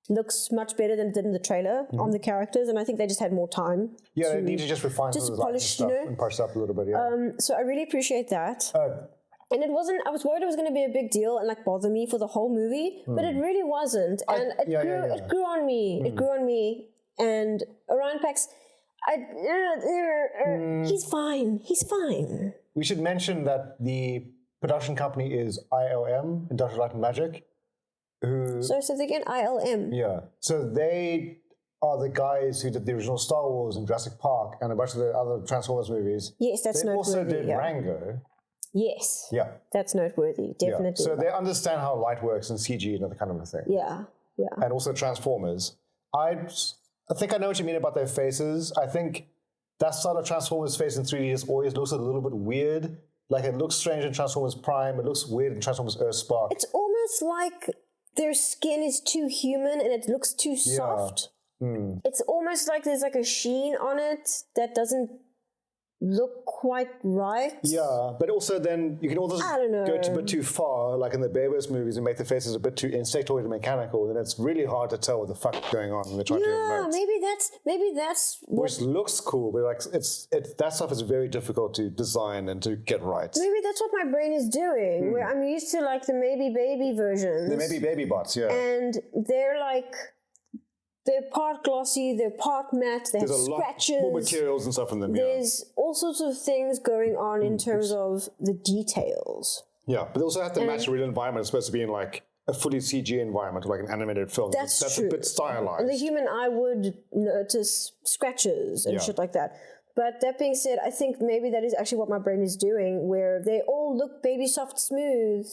looks much better than it did in the trailer on the characters, and I think they just had more time. Yeah, they need to just refine just some of the light and polish, stuff and polish it up a little bit, So I really appreciate that. And it wasn't, I was worried it was going to be a big deal and like bother me for the whole movie, but it really wasn't. And it grew on me. It grew on me. And Orion Pax, he's fine. He's fine. We should mention that the production company is ILM, Industrial Light and Magic. So again, ILM. Yeah. So they are the guys who did the original Star Wars and Jurassic Park and a bunch of the other Transformers movies. Yes, that's noteworthy. They also did Rango. Yes. Yeah. That's noteworthy, definitely. Yeah. So they understand how light works and CG and that kind of a thing. Yeah, yeah. And also Transformers. I think I know what you mean about their faces. I think that style of Transformers face in 3D just always looks a little bit weird. Like it looks strange in Transformers Prime. It looks weird in Transformers Earthspark. It's almost like their skin is too human and it looks too soft. It's almost like there's like a sheen on it that doesn't look quite right. Yeah, but also then you can also go a bit too far, like in the Beowulf movies, and make the faces a bit too insectoid and mechanical. Then it's really hard to tell what the fuck is going on when they're trying to emote. maybe that's which looks cool, but like that stuff is very difficult to design and to get right. Maybe that's what my brain is doing. Where I'm used to like the maybe baby versions. The maybe baby bots, yeah. And they're part glossy, they're part matte, they have scratches. Lot more materials and stuff in them, There's all sorts of things going on in terms of the details. Yeah, but they also have to match the real environment. It's supposed to be in like a fully CG environment, like an animated film. That's true. A bit stylized. And the human eye would notice scratches and shit like that. But that being said, I think maybe that is actually what my brain is doing, where they all look baby soft smooth.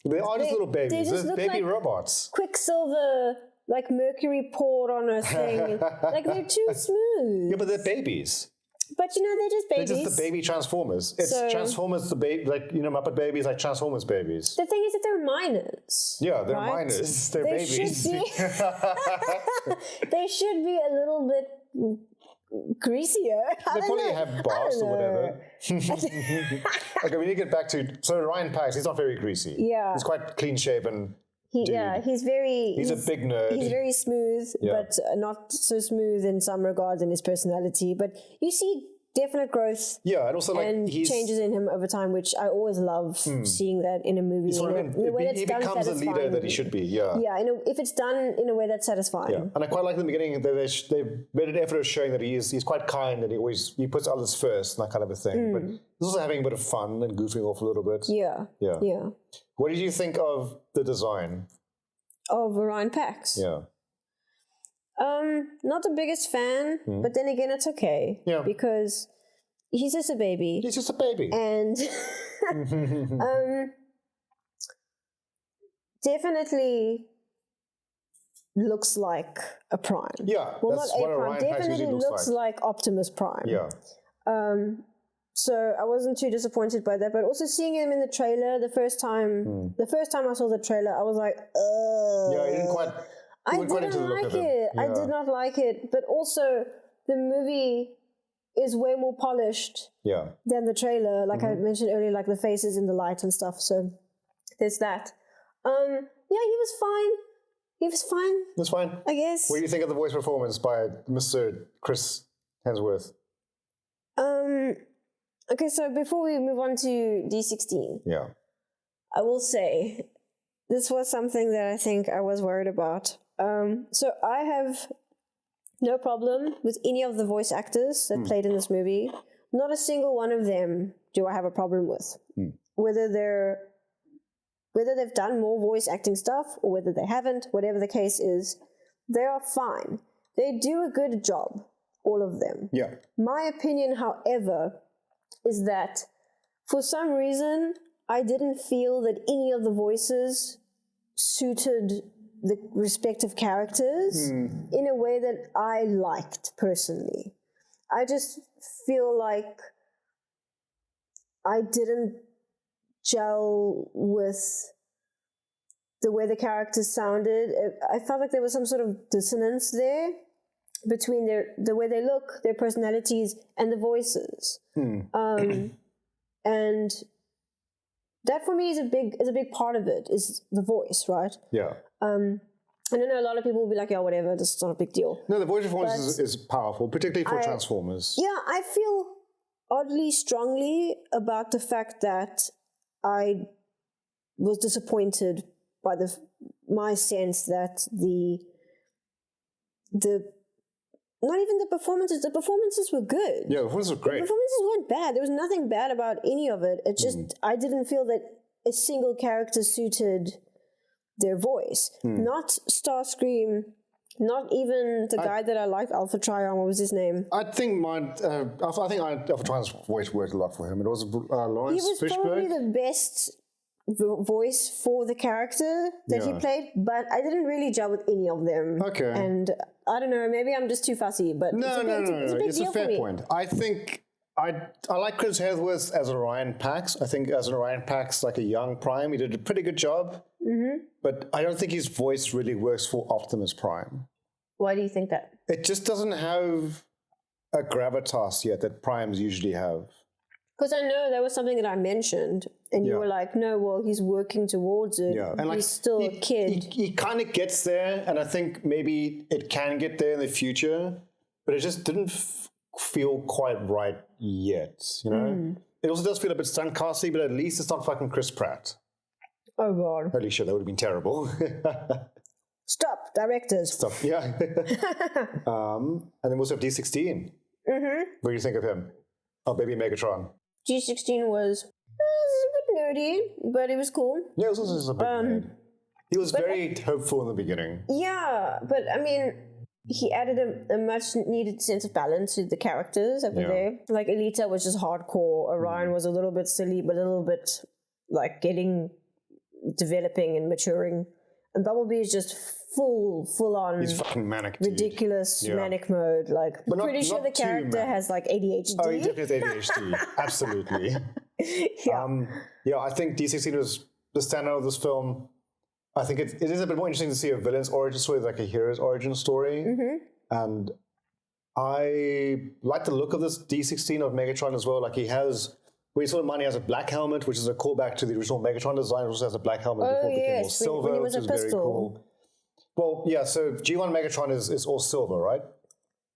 They are just little babies. They're baby like robots. Quicksilver, like mercury poured on a thing. Like they're too smooth. Yeah, but they're babies. But they're just babies. They're just the baby Transformers. It's Transformers, the baby, like, Muppet babies, like Transformers babies. The thing is that they're minors. Yeah, they're minors. They're babies. They should be a little bit greasier. They probably have baths or whatever. Okay, we need to get back to... So Ryan Pax, he's not very greasy. Yeah. He's quite clean-shaven. He's a big nerd. He's very smooth, but not so smooth in some regards in his personality. But you see definite growth. Yeah, and also like changes in him over time, which I always love seeing that in a movie. He becomes the leader that he should be. Yeah. Yeah, if it's done in a way that's satisfying. Yeah, and I quite like in the beginning they made an effort of showing that he's quite kind and he puts others first and that kind of a thing. But he's also having a bit of fun and goofing off a little bit. Yeah. What did you think of the design of Orion Pax? Yeah. Not the biggest fan, but then again, it's okay. Yeah. Because he's just a baby. He's just a baby. And definitely looks like a Prime. Yeah, well, that's not what a a Prime. Ryan Pax Definitely usually looks looks like Optimus Prime. Yeah. So I wasn't too disappointed by that, but also seeing him in the trailer the first time I saw the trailer, I was like, ugh. Yeah, you didn't quite. I didn't like it. I did not like it. But also, the movie is way more polished than the trailer. Like I mentioned earlier, like the faces in the light and stuff. So there's that. Yeah, he was fine. He was fine. It was fine. I guess. What do you think of the voice performance by Mr. Chris Hemsworth? Okay, so before we move on to D16, I will say this was something that I think I was worried about. So I have no problem with any of the voice actors that played in this movie. Not a single one of them do I have a problem with. Whether they've done more voice acting stuff or whether they haven't, whatever the case is, they are fine. They do a good job, all of them. Yeah. My opinion, however, is that for some reason I didn't feel that any of the voices suited the respective characters in a way that I liked personally. I just feel like I didn't gel with the way the characters sounded. I felt like there was some sort of dissonance there between the way they look, their personalities, and the voices. And that for me is a big part of it, is the voice, right? Yeah. I don't know, a lot of people will be like, yeah, whatever, this is not a big deal. No, the voice performance is powerful, particularly for Transformers. Yeah, I feel oddly strongly about the fact that I was disappointed by my sense that the not even the performances were good. Yeah, the performances were great. The performances weren't bad. There was nothing bad about any of it. It just, I didn't feel that a single character suited their voice. Not Starscream, not even the guy that I liked, Alpha Trion, what was his name? I think Alpha Trion's voice worked a lot for him. It was Lawrence He was Fishburne. probably the best voice for the character that he played, but I didn't really gel with any of them. Okay. And I don't know, maybe I'm just too fussy, but it's a fair point. I think I like Chris Hemsworth as a Ryan Pax. I think as a Ryan Pax, like a young Prime, he did a pretty good job. But I don't think his voice really works for Optimus Prime. Why do you think that? It just doesn't have a gravitas yet that Primes usually have. Because I know that was something that I mentioned, and you were like, no, well, he's working towards it. Yeah, and he's still a kid. He kind of gets there, and I think maybe it can get there in the future, but it just didn't feel quite right yet, you know? It also does feel a bit stunt-casty, but at least it's not fucking Chris Pratt. Oh, God. Holy shit, that would have been terrible. Stop, directors. Stop, yeah. And then we also have D16. What do you think of him? Oh, baby Megatron. G16 was a bit nerdy, but it was cool. Yeah, it was also just a bit nerd. He was very hopeful in the beginning. Yeah, but I mean, he added a much needed sense of balance to the characters that were there. Like Alita was just hardcore. Orion was a little bit silly, but a little bit like developing and maturing. And Bumblebee is just full on. He's fucking manic, dude. Ridiculous manic mode. Like, I'm pretty sure the character has like ADHD. Oh, he definitely has ADHD. Absolutely. I think D16 was the standout of this film. I think it is a bit more interesting to see a villain's origin story, like a hero's origin story. And I like the look of this D16 of Megatron as well. Like, he has, when you saw him, he has a black helmet, which is a callback to the original Megatron design. It also has a black helmet before it became all silver, when he was which is very cool. Well, yeah, so G1 Megatron is all silver, right?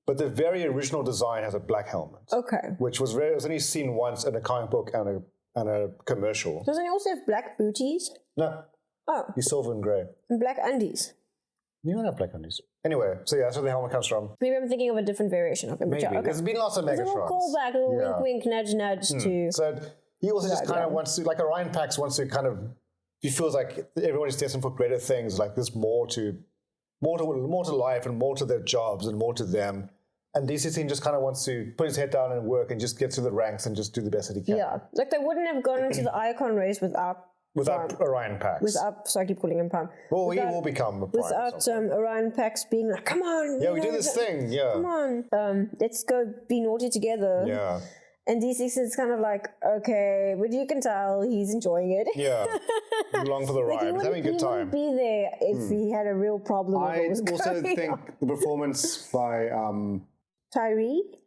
But the very original design has a black helmet. Okay. Which was only seen once in a comic book and a commercial. Doesn't he also have black booties? No. Oh. He's silver and grey. And black undies? You don't have black undies. Anyway, so yeah, that's where the helmet comes from. Maybe I'm thinking of a different variation of him. Maybe. Okay. There's been lots of Megatrons. There's a little callback, a little wink, wink, nudge, nudge to... So he also just kind of wants to, like Orion Pax wants to kind of, he feels like everyone is destined for greater things, like there's more to life and more to their jobs and more to them. And D16 just kind of wants to put his head down and work and just get through the ranks and just do the best that he can. Yeah, like they wouldn't have gone into the Icon race without Without Orion Pax. So I keep calling him Prime. Well, he will become a Prime. Without Orion Pax being like, come on. Yeah, we do this thing. Yeah. Come on. Let's go be naughty together. Yeah. And D6 is kind of like, okay, but you can tell he's enjoying it. Yeah. Along for the ride. He's having a good time. He wouldn't be there if he had a real problem with what was I also going think on. the performance by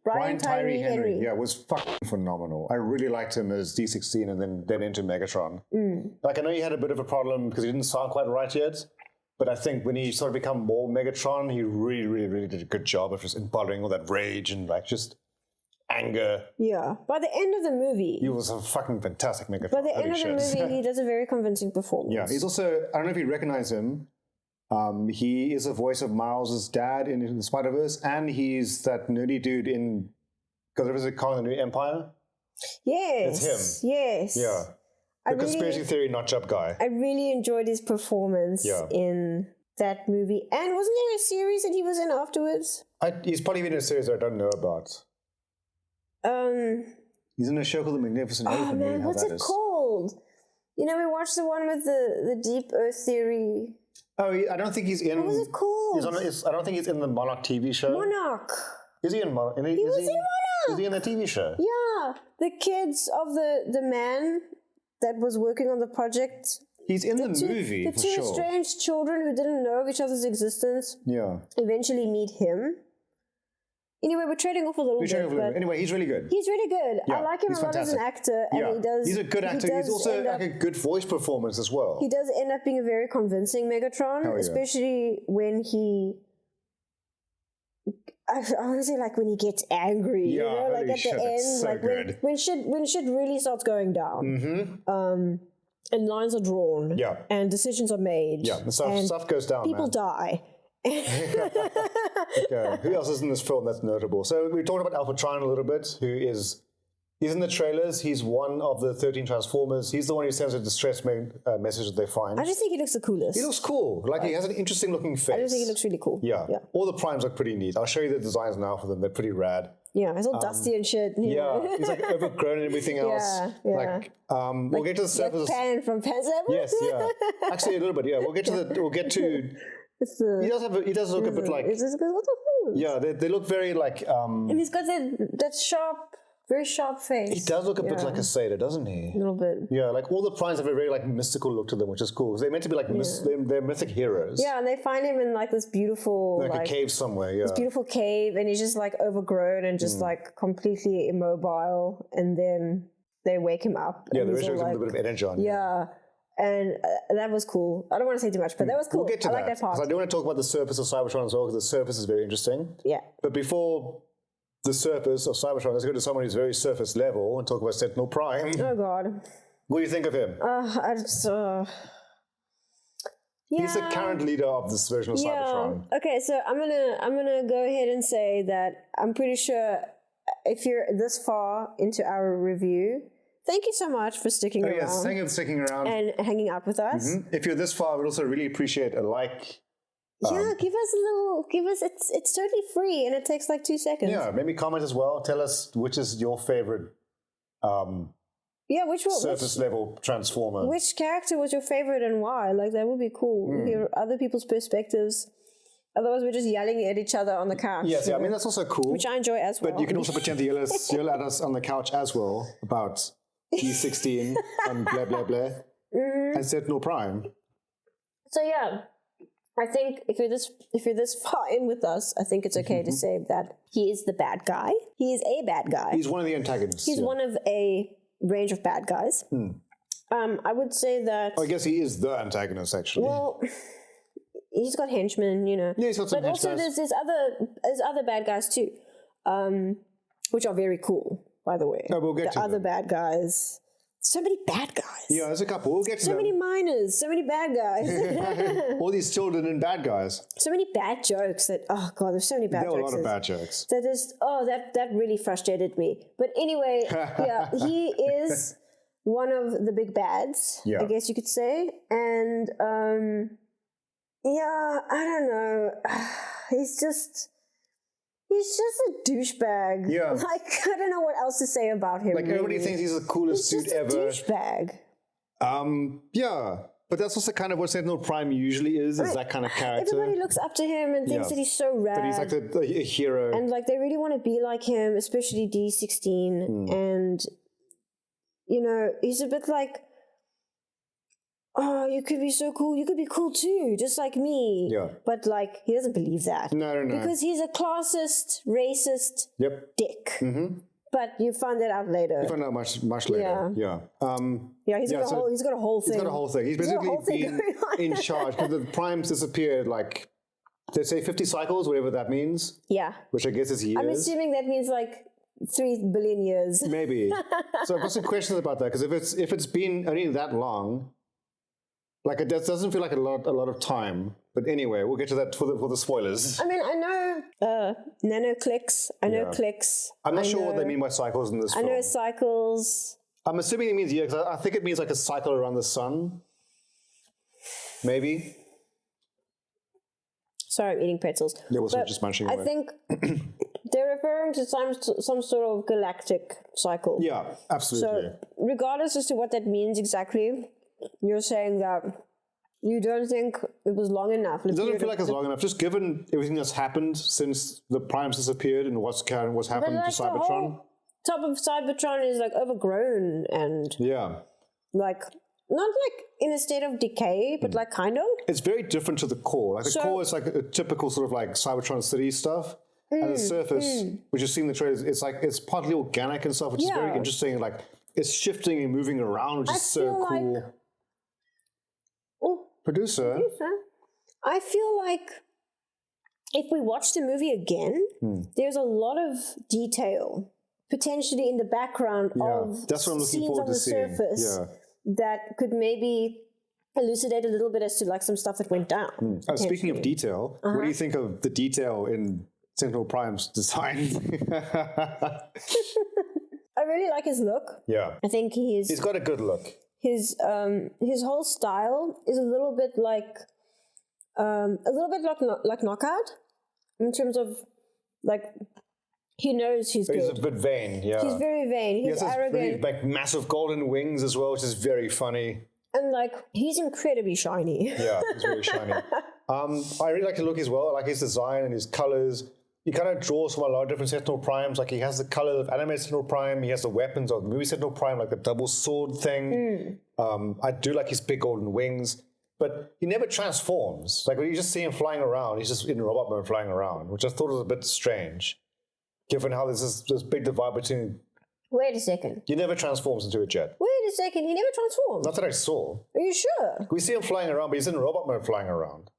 Brian Tyree Henry. Yeah, was fucking phenomenal. I really liked him as D16 and then into Megatron. Like, I know he had a bit of a problem because he didn't sound quite right yet, but I think when he sort of become more Megatron, he really, really, really did a good job of just embodying all that rage and like just anger. Yeah. By the end of the movie. He was a fucking fantastic Megatron. By the end of the movie, he does a very convincing performance. Yeah, he's also, I don't know if you recognize him, he is the voice of Miles' dad in the Spider-Verse, and he's that nerdy dude in Godzilla vs. Kong: The New Empire. Yes. It's him. Yes. Yeah. The conspiracy theory nut job guy. I really enjoyed his performance in that movie. And wasn't there a series that he was in afterwards? He's probably been in a series that I don't know about. He's in a show called The Magnificent Eight. Oh man, what's it called? You know, we watched the one with the Deep Earth Theory. Oh, I don't think he's in... What was it called? I don't think he's in the Monarch TV show. Monarch. Is he in Monarch? He was in Monarch. Is he in the TV show? Yeah. The kids of the man that was working on the project. He's in the movie, for sure. The two estranged children who didn't know of each other's existence. Yeah. Eventually meet him. Anyway, we're trading off a little bit. But anyway, he's really good. He's really good. Yeah, I like him a lot as an actor. And he's a good actor. He's also like a good voice performance as well. He does end up being a very convincing Megatron, especially when he... I want to say like when he gets angry, you know, like at the end, so like good. when shit really starts going down. And lines are drawn. Yeah. And decisions are made. Yeah, and stuff goes down, people die. Okay. Who else is in this film that's notable? So we talked about Alpha Trion a little bit, he's in the trailers. He's one of the 13 Transformers. He's the one who sends a distress message that they find. I just think he looks the coolest. He looks cool. Like, he has an interesting looking face. I just think he looks really cool. Yeah. All the primes look pretty neat. I'll show you the designs now for them. They're pretty rad. Yeah, he's all dusty and shit. Yeah, he's like overgrown and everything else. Yeah. We'll get to the surface. Like Pan from Pan Seven? Yes, yeah. Actually, a little bit, yeah. We'll get to... He does look a bit like... What the hell? Yeah, they look very like... and he's got that very sharp face. He does look a bit like a satyr, doesn't he? A little bit. Yeah, like all the primes have a very like mystical look to them, which is cool. Because they're meant to be like they're mythic heroes. Yeah, and they find him in like this beautiful... Like a cave somewhere, yeah. This beautiful cave, and he's just like overgrown and just like completely immobile. And then they wake him up. Yeah, they show him a bit of energy on. Yeah. And that was cool. I don't want to say too much, but that was cool. We'll get to that. I like that part. I do want to talk about the surface of Cybertron as well, because the surface is very interesting. Yeah. But before the surface of Cybertron, let's go to someone who's very surface level and talk about Sentinel Prime. Oh, God. What do you think of him? He's the current leader of this version of Cybertron. Okay, so I'm gonna go ahead and say that I'm pretty sure if you're this far into our review, thank you so much for sticking around. Yes, thank you for sticking around. And hanging out with us. If you're this far, we'd also really appreciate a like. Give us, it's totally free and it takes like 2 seconds. Yeah, maybe comment as well. Tell us which is your favorite which one? Surface level Transformer. Which character was your favorite and why? Like, that would be cool. Hear other people's perspectives. Otherwise, we're just yelling at each other on the couch. Yes, I mean, that's also cool. Which I enjoy as well. But you can also pretend to yell at us on the couch as well about E16 and blah, blah, blah. And Sentinel Prime. So, yeah. I think if you're this far in with us, I think it's okay to say that he is the bad guy. He is a bad guy. He's one of the antagonists. He's one of a range of bad guys. I would say that... I guess he is the antagonist, actually. Well, he's got henchmen, you know. Yeah, he's got some henchmen. But also there's other bad guys too, which are very cool, by the way. No, we'll get to other them. bad guys. So many bad guys. Yeah, there's a couple. We'll get to them. So many minors. So many bad guys. All these children and bad guys. So many bad jokes that, oh God, there's so many bad jokes. There were a lot of bad jokes. That is, that really frustrated me. But anyway, yeah, he is one of the big bads, I guess you could say. And, I don't know. He's just a douchebag. Yeah. Like, I don't know what else to say about him. Like, everybody thinks he's the coolest dude ever. He's just a douchebag. Yeah. But that's also kind of what Sentinel Prime usually is that kind of character. Everybody looks up to him and thinks that he's so rad. That he's like a hero. And like they really want to be like him, especially D16. And, you know, he's a bit like, oh, you could be so cool. You could be cool too, just like me. Yeah. But like, he doesn't believe that. No. Because he's a classist, racist dick. Mm-hmm. But you find that out later. You find out much later. Yeah. He's got a whole thing. He's got a whole thing. He's basically been in charge because the primes disappeared like, they say 50 cycles, whatever that means. Yeah. Which I guess is years. I'm assuming that means like 3 billion years. Maybe. So I've got some questions about that because if it's been only that long, like it doesn't feel like a lot of time. But anyway, we'll get to that for the spoilers. I mean, I know nanoclicks. I know clicks. I'm not sure what they mean by cycles in this film. I know cycles. I'm assuming it means because I think it means like a cycle around the sun. Maybe. Sorry, I'm eating pretzels. Yeah, we're just munching away. I think they're referring to some sort of galactic cycle. Yeah, absolutely. So regardless as to what that means exactly, you're saying that you don't think it was long enough. It doesn't feel like it's long enough, just given everything that's happened since the primes disappeared and what's happened to Cybertron. Top of Cybertron is like overgrown and like not like in a state of decay, but like kind of. It's very different to the core. Like the core is like a typical sort of like Cybertron City stuff. And the surface, which you've seen in the trailers, it's like it's partly organic and stuff, which is very interesting. Like it's shifting and moving around, which is so cool. Producer. I feel like if we watch the movie again, there's a lot of detail potentially in the background of that's what I'm looking scenes forward on to the seeing. surface that could maybe elucidate a little bit as to like some stuff that went down. Speaking of detail, what do you think of the detail in Sentinel Prime's design? I really like his look. Yeah. I think he's got a good look. His whole style is a little bit like Knockout in terms of like he knows he's good. He's a bit vain, He's very vain. He's arrogant. Really, like massive golden wings as well, which is very funny. And like he's incredibly shiny. Yeah, he's very shiny. I really like the look as well. I like his design and his colors. He kind of draws from a lot of different Sentinel Primes. Like he has the color of animated Sentinel Prime. He has the weapons of the movie Sentinel Prime, like the double sword thing. I do like his big golden wings, but he never transforms. Like when you just see him flying around, he's just in robot mode flying around, which I thought was a bit strange, given how there's this big divide between. Wait a second. He never transforms into a jet. Wait a second. He never transforms. Not that I saw. Are you sure? We see him flying around, but he's in robot mode flying around.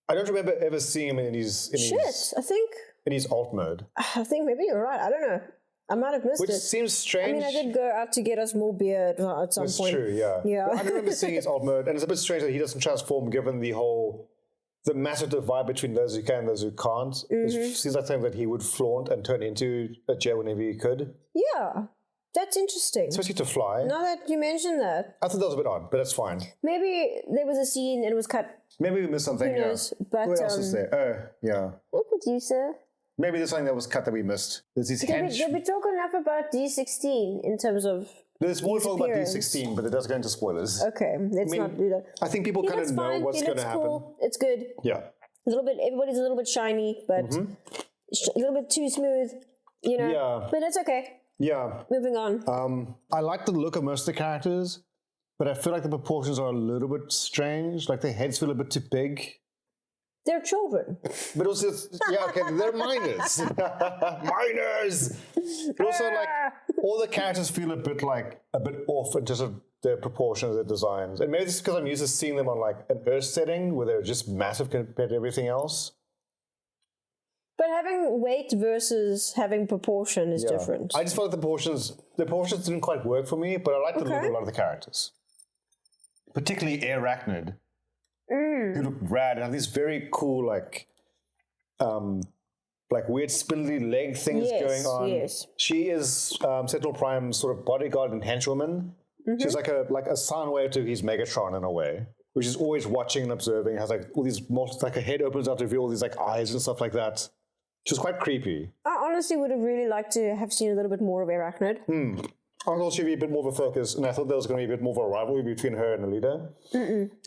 I don't remember ever seeing him in his alt mode. I think maybe you're right. I don't know. I might have missed it. Which seems strange. I mean, I did go out to get us more beer at some point. That's true, yeah. But I remember seeing his alt mode, and it's a bit strange that he doesn't transform given the massive divide between those who can and those who can't. It seems like something that he would flaunt and turn into a jet whenever he could. Yeah. That's interesting. Especially to fly. Now that you mentioned that. I thought that was a bit odd, but that's fine. Maybe there was a scene and it was cut. Maybe we missed something, Who knows? But, what else is there? What producer? Maybe there's something that was cut that we missed. There's these Did we talk enough about D16 in terms of There's more talk about D16, but it does go into spoilers. Okay, let's not do that. I think people kind of know what's going to happen. Cool. It's good. Yeah. Everybody's a little bit shiny, but a little bit too smooth, you know. Yeah. But it's okay. Yeah. Moving on. I like the look of most of the characters, but I feel like the proportions are a little bit strange. Like their heads feel a bit too big. They're children. But also, they're minors. Minors! But also, like, all the characters feel a bit off in terms of their proportions, their designs. And maybe it's because I'm used to seeing them on, like, an Earth setting where they're just massive compared to everything else. But having weight versus having proportion is different. I just felt like the proportions didn't quite work for me, but I like the look of a lot of the characters. Particularly Arachnid. Who look rad and have these very cool, like weird spindly leg things going on. Yes. She is Sentinel Prime's sort of bodyguard and henchwoman. She's like a sound wave to his Megatron in a way, which is always watching and observing. Has like all these like her head opens up to reveal all these like eyes and stuff like that. Which is quite creepy. I honestly would have really liked to have seen a little bit more of Arachnid. I thought she'd be a bit more of a focus, and I thought there was going to be a bit more of a rivalry between her and Alita.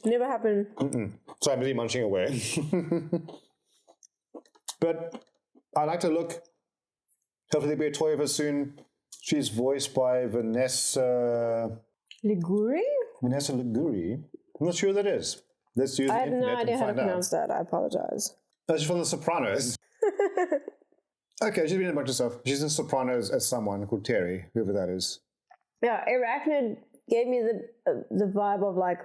Never happened. So I'm busy munching away. But I like to look. Hopefully there'll be a toy of her soon. She's voiced by Vanessa Liguri? Liguri. I'm not sure who that is. Let's use I the have no internet idea and how to find out. pronounce that. I apologize. Oh, she's from The Sopranos. Okay, she's been in a bunch of stuff. She's in Sopranos as someone called Terry, whoever that is. Yeah, Arachnid gave me the vibe of like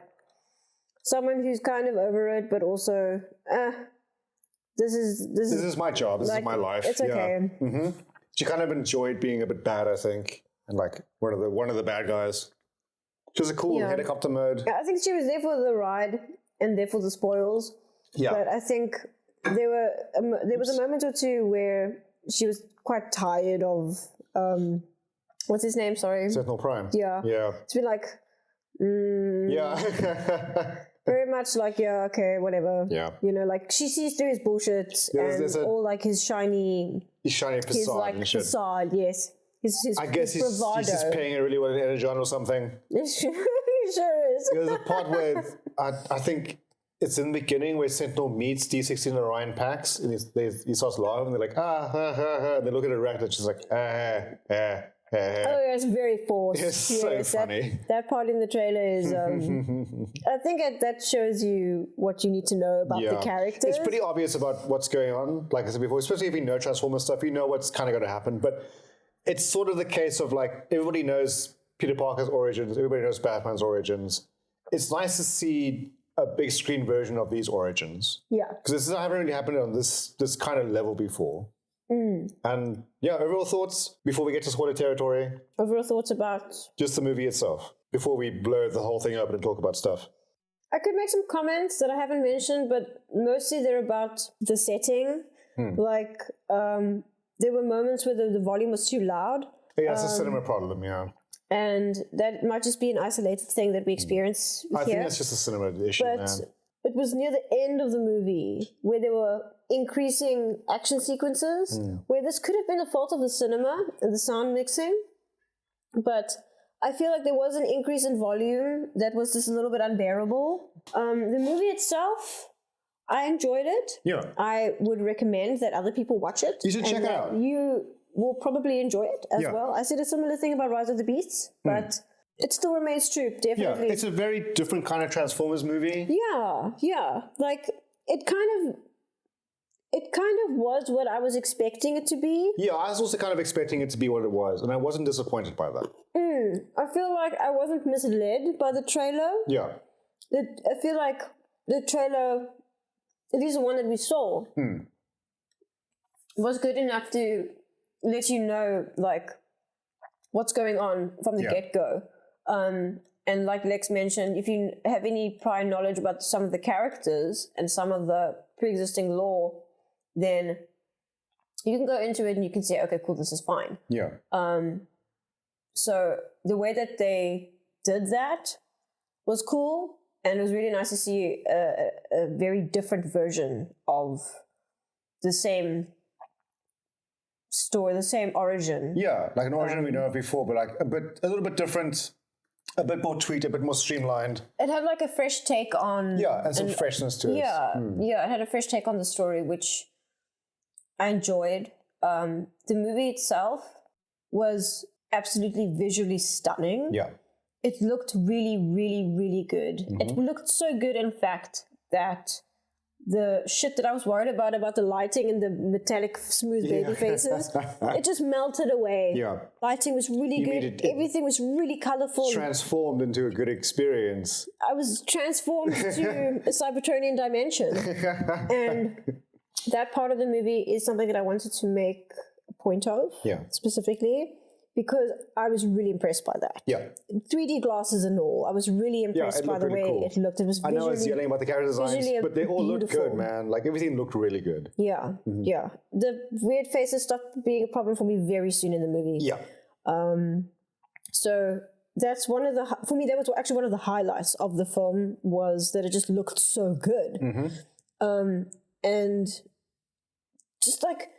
someone who's kind of over it, but also, this is my job. This like, is my life. It's okay. Yeah. She kind of enjoyed being a bit bad, I think, and like one of the bad guys. She was a cool helicopter mode. I think she was there for the ride and there for the spoils. Yeah. But I think there was a moment or two where she was quite tired of what's his name? Sorry. Sentinel Prime. Yeah. Yeah. It's been like Yeah. very much like, yeah, okay, whatever. Yeah. You know, like she sees through his bullshit there's all like his shiny facade his like and shit. facade, yes. I guess he's just paying her really well in Energon or something. He sure is. There's a part where I think it's in the beginning where Sentinel meets D16 and Orion Pax, and he starts laughing, and they're like, and they look at Arachnid, and she's like, Oh, yeah, it's very forced. It's so funny. That part in the trailer is, I think that shows you what you need to know about the characters. It's pretty obvious about what's going on, like I said before, especially if you know Transformers stuff, you know what's kind of going to happen, but it's sort of the case of like, everybody knows Peter Parker's origins, everybody knows Batman's origins. It's nice to see a big screen version of these origins. Yeah. Because this hasn't really happened on this kind of level before. And yeah, overall thoughts before we get to spoiler territory? Overall thoughts about? Just the movie itself, before we blow the whole thing open and talk about stuff. I could make some comments that I haven't mentioned, but mostly they're about the setting. Like, there were moments where the volume was too loud. Yeah, it's a cinema problem, yeah. And that might just be an isolated thing that we experience here. I think that's just a cinema issue, but man. It was near the end of the movie where there were increasing action sequences, where this could have been the fault of the cinema and the sound mixing. But I feel like there was an increase in volume that was just a little bit unbearable. The movie itself, I enjoyed it. Yeah. I would recommend that other people watch it. You should check it out. You will probably enjoy it as well. I said a similar thing about Rise of the Beasts, but it still remains true, definitely. Yeah, it's a very different kind of Transformers movie. Yeah. Like, it kind of was what I was expecting it to be. Yeah, I was also kind of expecting it to be what it was, and I wasn't disappointed by that. I feel like I wasn't misled by the trailer. Yeah. I feel like the trailer, at least the one that we saw, was good enough to let you know, like, what's going on from the get-go. And like Lex mentioned, if you have any prior knowledge about some of the characters and some of the pre-existing lore, then you can go into it and you can say, okay, cool, this is fine. Yeah. So the way that they did that was cool, and it was really nice to see a very different version of the same story, the same origin. Yeah, like an origin we know of before, but like a little bit different, a bit more tweaked, a bit more streamlined. It had like a fresh take on... Yeah, and some freshness to it. Yeah, it had a fresh take on the story, which I enjoyed. The movie itself was absolutely visually stunning. Yeah. It looked really, really, really good. It looked so good, in fact, that the shit that I was worried about the lighting and the metallic smooth baby faces, it just melted away. Yeah. Lighting was really good. Everything was really colorful. Transformed into a good experience. I was transformed to a Cybertronian dimension. And that part of the movie is something that I wanted to make a point of, specifically, because I was really impressed by that. Yeah. 3D glasses and all. I was really impressed by the way it looked. It was visually, I know I was yelling about the character designs, but they all looked good, man. Like, everything looked really good. Yeah, yeah. The weird faces stopped being a problem for me very soon in the movie. Yeah. So that's one of the, for me, that was actually one of the highlights of the film, was that it just looked so good. And just like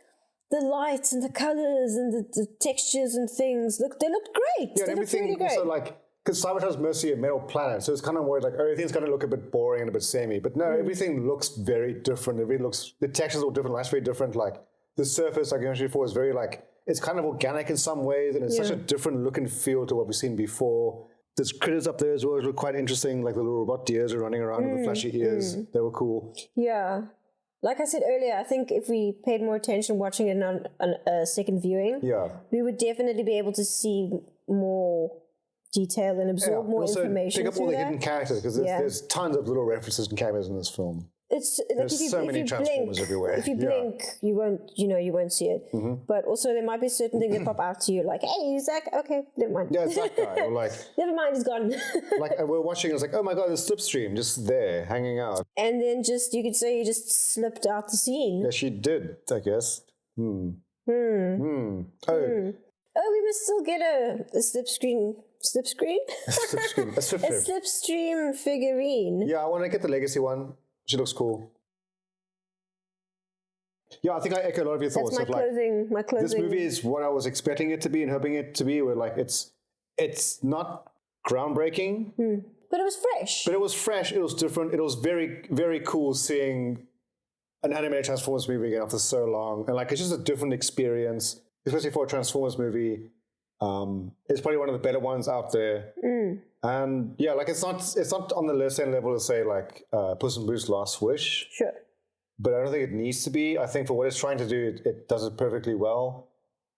the lights and the colors and the textures and things they looked great. Yeah, they and looked really everything great. also like, because Cybertron is mostly a metal planet, so it's kind of worried like everything's going to look a bit boring and a bit samey. But no, everything looks very different. The textures are all different, light's very different. Like the surface, like I mentioned before, is very like, it's kind of organic in some ways, and it's such a different look and feel to what we've seen before. There's critters up there as well, which look quite interesting, like the little robot deers are running around with the flashy ears. They were cool. Yeah. Like I said earlier, I think if we paid more attention watching it on a second viewing, we would definitely be able to see more detail and absorb more also information. pick up all the that. hidden characters, because there's tons of little references and cameos in this film. It's like There's so many Transformers everywhere. If you blink, you won't see it. But also there might be certain things that pop out to you, like, hey, Zach, okay, never mind. Yeah, it's that guy. Or like, never mind, he's gone. like we're watching, it's like, oh my god, there's Slipstream just there, hanging out. And then you could say you just slipped out the scene. Yeah, she did, I guess. Oh. Oh, we must still get a slipstream? Slipstream. A slipstream figurine. Yeah, I want to get the Legacy one. She looks cool. Yeah, I think I echo a lot of your thoughts. That's my closing. This movie is what I was expecting it to be and hoping it to be. Where like it's not groundbreaking, but it was fresh. But it was fresh. It was different. It was very, very cool seeing an animated Transformers movie again after so long, and like it's just a different experience, especially for a Transformers movie. It's probably one of the better ones out there. And yeah, like it's not on the same level to say like Puss in Boots' Last Wish. Sure. But I don't think it needs to be. I think for what it's trying to do, it does it perfectly well.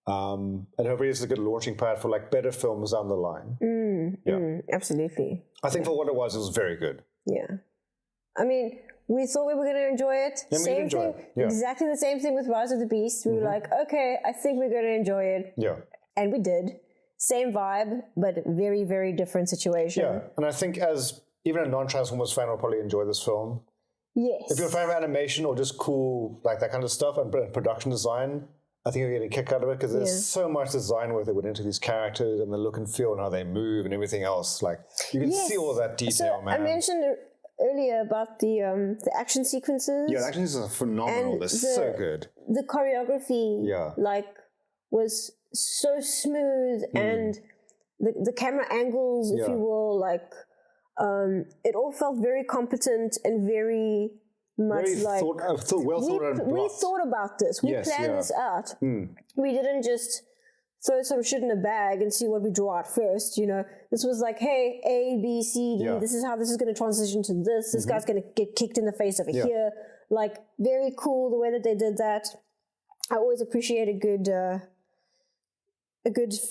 And hopefully it's a good launching pad for like better films down the line. Absolutely. I think for what it was very good. Yeah. I mean, we thought we were going to enjoy it. Yeah, same thing. Exactly the same thing with Rise of the Beast. We were like, okay, I think we're going to enjoy it. Yeah. And we did. Same vibe, but very, very different situation. Yeah, and I think as even a non-Transformers fan will probably enjoy this film. Yes. If you're a fan of animation or just cool, like that kind of stuff and production design, I think you're getting a kick out of it because there's so much design work that went into these characters and the look and feel and how they move and everything else. Like, you can see all that detail, man. I mentioned earlier about the action sequences. Yeah, the action sequences are phenomenal. They're so good. The choreography, was so smooth, and the camera angles, if you will, like it all felt very competent and very much very like well thought out. We thought about this. We planned this out. We didn't just throw some shit in a bag and see what we draw out first. You know, this was like, hey, A, B, C, D. This is how this is going to transition to this. This guy's going to get kicked in the face over here. Like, very cool the way that they did that. I always appreciate a good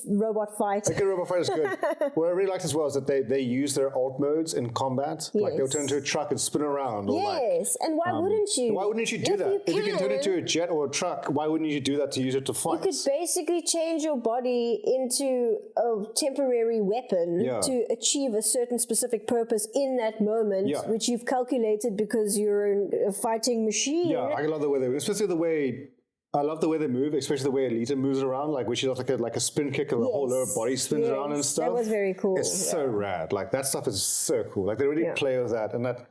robot fight. A good robot fight is good. What I really liked as well is that they use their alt modes in combat. Like they'll turn into a truck and spin around. Or and why wouldn't you? Why wouldn't you do that? If you can turn it into a jet or a truck, why wouldn't you do that to use it to fight? You could basically change your body into a temporary weapon to achieve a certain specific purpose in that moment, which you've calculated because you're a fighting machine. Yeah, I love the way I love the way they move, especially the way Alita moves around, like when she does like a spin kick and the whole lower body spins around and stuff. That was very cool. It's so rad. Like that stuff is so cool. Like they really play with that, and that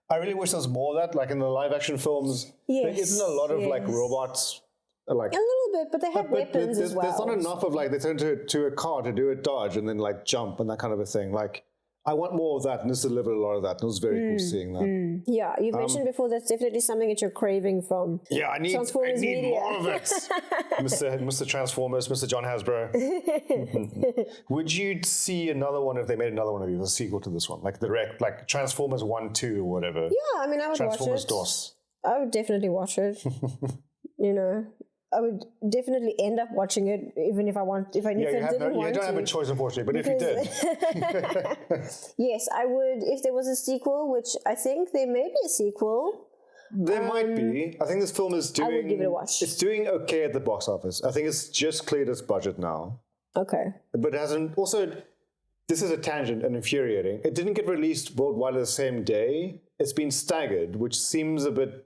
I really wish there was more of that. Like in the live action films, there isn't a lot of like robots. Like a little bit, but they have weapons as well. There's not enough of like they turn to a car to do a dodge and then like jump and that kind of a thing. Like I want more of that, and this delivered a lot of that. And it was very cool seeing that. Yeah, you've mentioned before that's definitely something that you're craving from. Yeah, I need more of it. Mr. Transformers, Mr. John Hasbro. Would you see another one if they made another one of these, a sequel to this one, like like Transformers 1, 2, or whatever? Yeah, I mean, I would Transformers watch it. DOS. I would definitely watch it. You know, I would definitely end up watching it, even if I didn't want to. You don't have a choice, unfortunately, but if you did. Yes, I would, if there was a sequel, which I think there may be a sequel. There might be. I think this film is doing... I would give it a watch. It's doing okay at the box office. I think it's just cleared its budget now. Okay. But it hasn't... Also, this is a tangent and infuriating. It didn't get released worldwide the same day. It's been staggered, which seems a bit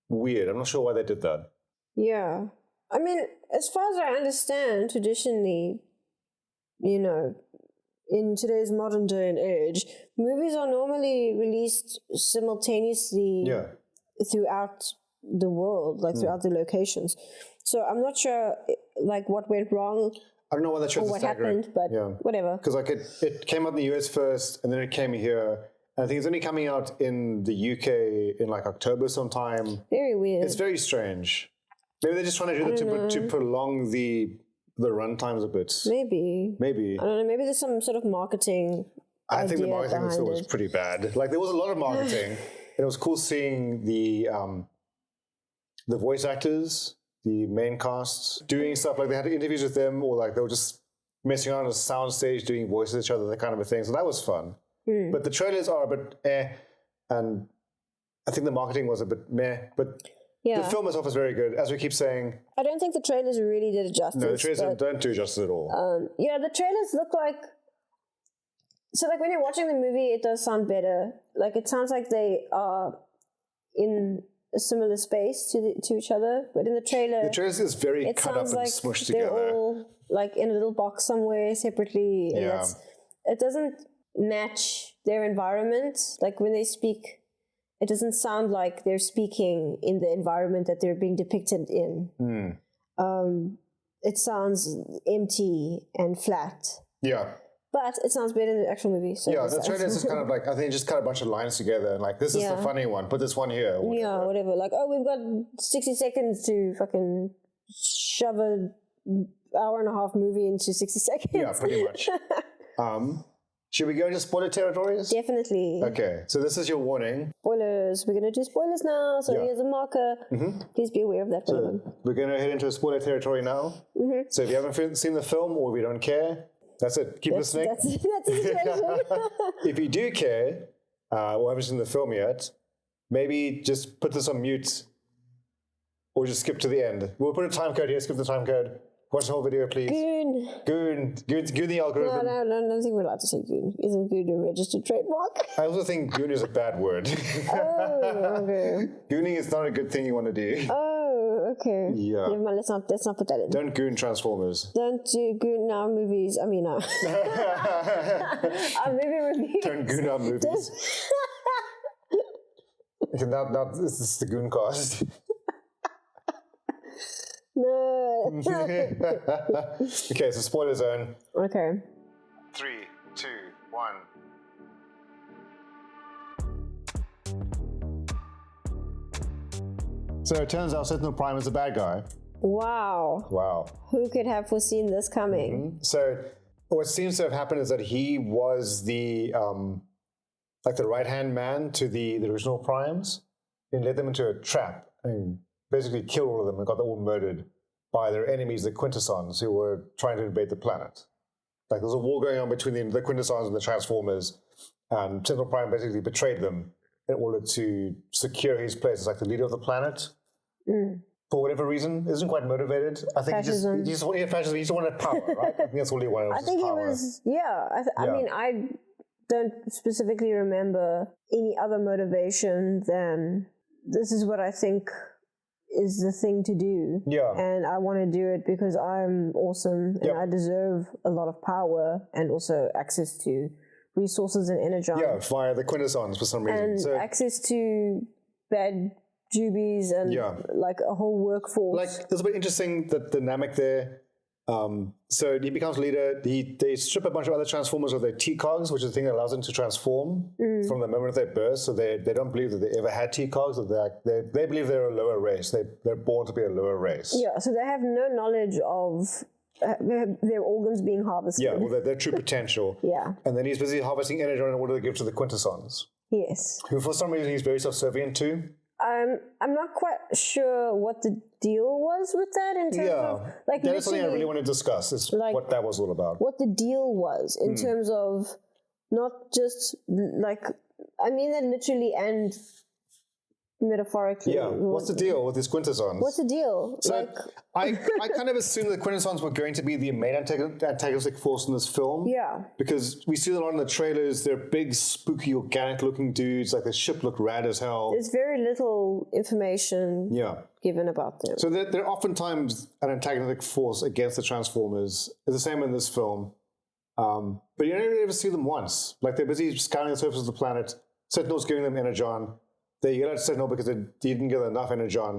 weird. I'm not sure why they did that. Yeah. I mean, as far as I understand, traditionally, you know, in today's modern day and age, movies are normally released simultaneously throughout the world, like throughout the locations. So I'm not sure like what went wrong I don't know why that or show's what happened, but whatever. Because like it came out in the US first, and then it came here. And I think it's only coming out in the UK in like October sometime. Very weird. It's very strange. Maybe they're just trying to do that to prolong the run times a bit. Maybe. I don't know. Maybe there's some sort of marketing. I think the idea marketing behind was pretty bad. Like there was a lot of marketing, and it was cool seeing the voice actors, the main casts, doing stuff. Like they had interviews with them, or like they were just messing around on a sound stage, doing voices with each other, that kind of a thing. So that was fun. But the trailers are a bit and I think the marketing was a bit meh. But the film itself is very good, as we keep saying. I don't think the trailers really did it justice. No, the trailers don't do justice at all. The trailers look like. So, like, when you're watching the movie, it does sound better. Like, it sounds like they are in a similar space to each other. But in the trailer... The trailer is very cut up and like smushed they're together. all, like, in a little box somewhere separately. And it doesn't match their environment. Like, when they speak, it doesn't sound like they're speaking in the environment that they're being depicted in. It sounds empty and flat. Yeah. But it sounds better in the actual movie. So the trailer is just kind of like, I think just cut a bunch of lines together and like, this is the funny one, put this one here. Or whatever. Whatever. Like, oh, we've got 60 seconds to fucking shove a hour and a half movie into 60 seconds. Yeah, pretty much. Should we go into spoiler territories? Definitely. Okay, so this is your warning. Spoilers. We're going to do spoilers now. So here's a marker. Please be aware of that. So we're going to head into spoiler territory now. So if you haven't seen the film or if you don't care, that's it. Keep listening. That's the situation. If you do care, or haven't seen the film yet, maybe just put this on mute or just skip to the end. We'll put a time code here. Skip the time code. Watch the whole video, please. Goon the algorithm. No, I don't think we're allowed to say goon. Isn't goon a registered trademark? I also think goon is a bad word. Oh, okay. Gooning is not a good thing you want to do. Oh, okay. Yeah. Never mind, let's not put that in. Don't goon Transformers. Don't do goon our movies. I mean, our movie reviews. Don't goon our movies. Okay, now this is the goon cast. No. Okay, so spoiler zone. Okay. 3, 2, 1. So it turns out Sentinel Prime is a bad guy. Wow. Who could have foreseen this coming? So what seems to have happened is that he was the like the right-hand man to the original Primes and led them into a trap and basically killed all of them and got them all murdered by their enemies, the Quintessons, who were trying to invade the planet. Like there's a war going on between the Quintessons and the Transformers, and Sentinel Prime basically betrayed them in order to secure his place as like the leader of the planet. For whatever reason, isn't quite motivated. I think Fascism. he just wanted power, right? I think that's all he wanted. I think power. it was, I mean, I don't specifically remember any other motivation than this is what I think is the thing to do. Yeah. And I want to do it because I'm awesome and I deserve a lot of power and also access to resources and energy. Yeah, via the Quintessons for some reason. And so, access to bad jubies and like a whole workforce. Like, there's a bit interesting, the dynamic there. So he becomes leader. They strip a bunch of other Transformers of their T-Cogs, which is the thing that allows them to transform from the moment of their birth. So they don't believe that they ever had T-Cogs. They believe they're a lower race. They're born to be a lower race. Yeah, so they have no knowledge of their organs being harvested. Yeah, well, their true potential. Yeah. And then he's busy harvesting energy in order to give to the Quintessons. Yes. Who, for some reason, he's very subservient to. I'm not quite sure what the deal was with that in terms of like that is something I really want to discuss. Is like, what that was all about. What the deal was in terms of not just like I mean that literally and metaphorically. Yeah. What's the deal with these Quintessons? What's the deal? So like, I kind of assumed the Quintessons were going to be the main antagonistic force in this film. Yeah. Because we see them a lot in the trailers. They're big, spooky, organic-looking dudes. Like the ship looked rad as hell. There's very little information given about them. So they're oftentimes an antagonistic force against the Transformers. It's the same in this film. But you don't ever see them once. Like they're busy scouring the surface of the planet. Sentinel's giving them energon. they yell at Sentinel because they didn't get enough energy on,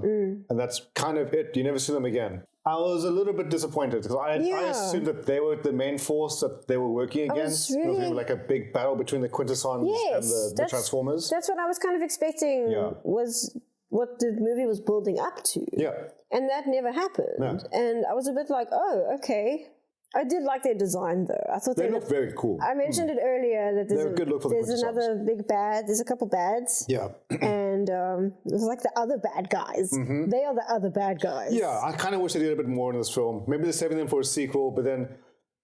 and that's kind of it. You never see them again. I was a little bit disappointed because I assumed that they were the main force that they were working against. It was going to be like a big battle between the Quintessons and the Transformers. That's what I was kind of expecting was what the movie was building up to. Yeah. And that never happened. No. And I was a bit like, oh, okay. I did like their design though. I thought they looked very cool. I mentioned it earlier that there's, a good look for there's another big bad. There's a couple bads. Yeah. And there's like the other bad guys. Mm-hmm. They are the other bad guys. Yeah, I kind of wish they did a bit more in this film. Maybe they're saving them for a sequel, but then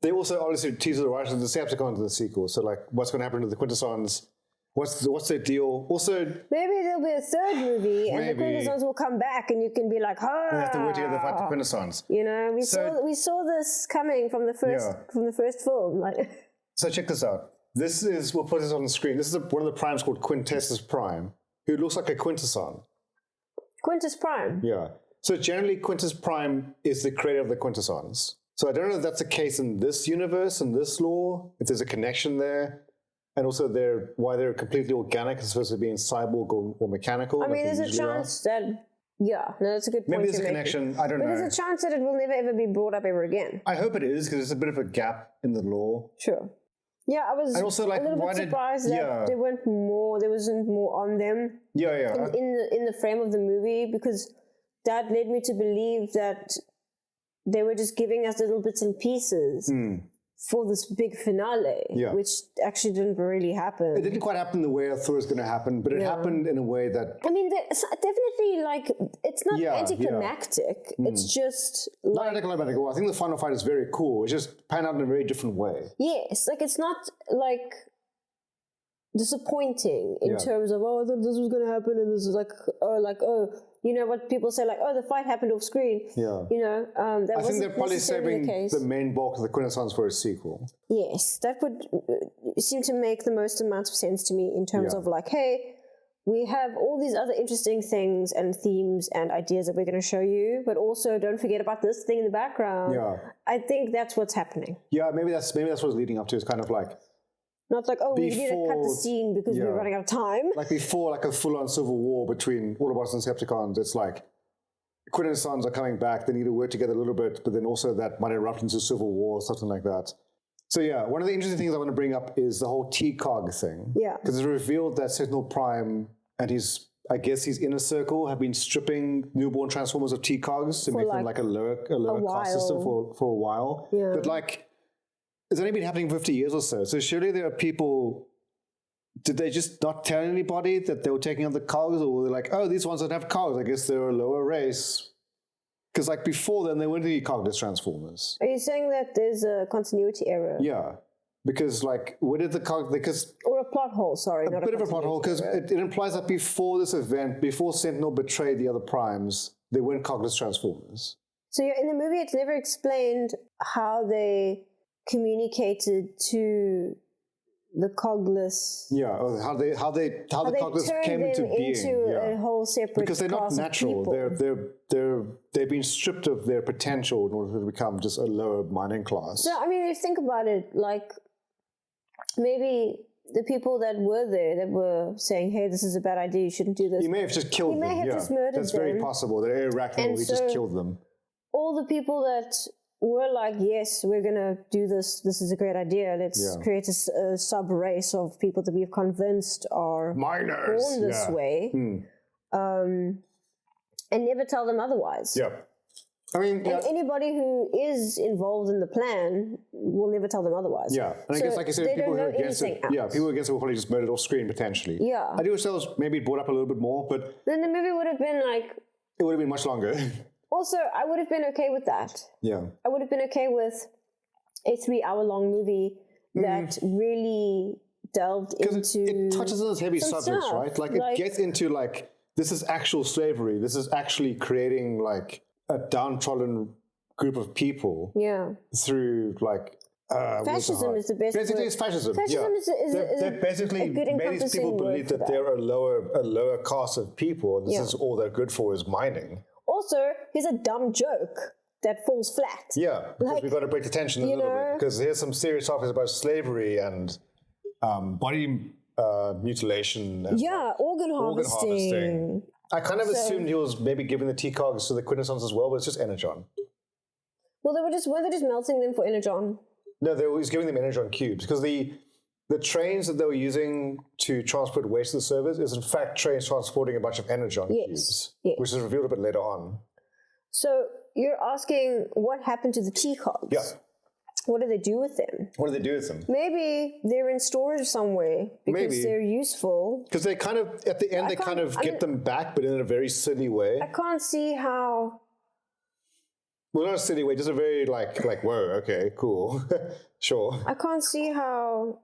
they also obviously teased the writers of the Decepticons in the sequel. So like, what's going to happen to the Quintessons? What's their deal? Also, maybe there'll be a third movie, and the Quintessons will come back, and you can be like, "Oh, we have to work together to fight the Quintessons." You know, we saw this coming from the first film. Like, so check this out. We'll put this on the screen. This is one of the primes called Quintess's Prime, who looks like a Quintesson. Quintus Prime. Yeah. So generally, Quintus Prime is the creator of the Quintessons. So I don't know if that's the case in this universe, in this lore, if there's a connection there. And also why they're completely organic as opposed to being cyborg or mechanical. I mean, there's a chance that, that's a good point. Maybe there's a connection, I don't know. But there's a chance that it will never ever be brought up ever again. I hope it is, because there's a bit of a gap in the lore. Sure. Yeah, I was also, like, a little bit surprised that there wasn't more on them. Yeah. In the frame of the movie, because that led me to believe that they were just giving us little bits and pieces. For this big finale, which actually didn't really happen. It didn't quite happen the way I thought it was going to happen, but it happened in a way that... I mean, definitely, like, it's not anticlimactic. It's just... Not anticlimactic. Well, I think the final fight is very cool. It just panned out in a very different way. Yes, like, it's not, like, disappointing in terms of, I thought this was going to happen, and this is like, you know what people say, like, the fight happened off screen. Yeah. You know, that I think they're probably saving the main bulk of the Quintessons for a sequel. Yes, that would seem to make the most amount of sense to me in terms of like, hey, we have all these other interesting things and themes and ideas that we're going to show you, but also don't forget about this thing in the background. Yeah. I think that's what's happening. Yeah, maybe that's what it's leading up to. Is kind of like... Not like, we need to cut the scene because we're running out of time. Like before, like a full-on civil war between Autobots and Decepticons, it's like Quintessons are coming back, they need to work together a little bit, but then also that might erupt into civil war or something like that. So one of the interesting things I want to bring up is the whole T-Cog thing. Yeah. Because it's revealed that Sentinel Prime and his inner circle have been stripping newborn Transformers of T-Cogs to make them like a lower cost system for a while. Yeah. But like... It's only been happening for 50 years or so. So surely there are people, did they just not tell anybody that they were taking on the cogs? Or were they like, these ones don't have cogs. I guess they're a lower race. Because like before then, they weren't any cogless Transformers. Are you saying that there's a continuity error? Yeah. Because like, where did the cog... Or a plot hole, sorry. A bit of a plot hole, because it implies that before this event, before Sentinel betrayed the other primes, they weren't cogless Transformers. So in the movie, it's never explained how they... communicated to the cogless. Yeah, how the cogless came into being. A whole separate because they're not natural. They've been stripped of their potential in order to become just a lower mining class. So I mean, if you think about it, like maybe the people that were there that were saying, "Hey, this is a bad idea. You shouldn't do this." He may have just killed them. He may have just murdered them. That's very possible. They're arachnoid. He just killed them. All the people that were like, yes, we're going to do this. This is a great idea. Let's create a sub-race of people that we've convinced are miners born this way. And never tell them otherwise. Yeah. I mean, anybody who is involved in the plan will never tell them otherwise. Yeah. And I guess, like you said, people who are against it, people who are against it will probably just murder it off screen, potentially. Yeah. I do wish that was maybe brought up a little bit more, but... Then the movie would have been like... It would have been much longer. Also, I would have been okay with that. Yeah. I would have been okay with a 3-hour-long movie that really delved into... It touches on those heavy subjects, right? Like, it gets into, like, this is actual slavery. This is actually creating, like, a downtrodden group of people. Yeah. Through, like... fascism is the best Basically, word. it's fascism. Fascism is they're basically made these people believe that they're a lower class of people, and this is all they're good for is mining. Also, here's a dumb joke that falls flat. Yeah, because we've got to break the tension a little bit. Because here's some serious topics about slavery and body mutilation. And organ harvesting. I kind of assumed he was maybe giving the T-cogs to the Quintessons as well, but it's just energon. Well, were they just melting them for energon? No, they were just giving them energon cubes because the trains that they were using to transport waste to the servers is in fact trains transporting a bunch of energon cubes, which is revealed a bit later on. So you're asking what happened to the T-cogs? Yeah. What do they do with them? What do they do with them? Maybe they're in storage somewhere because they're useful. Because they kind of, at the end, get them back, but in a very silly way. I can't see how... Well, not a silly way, just a very like whoa, okay, cool, sure. I can't see how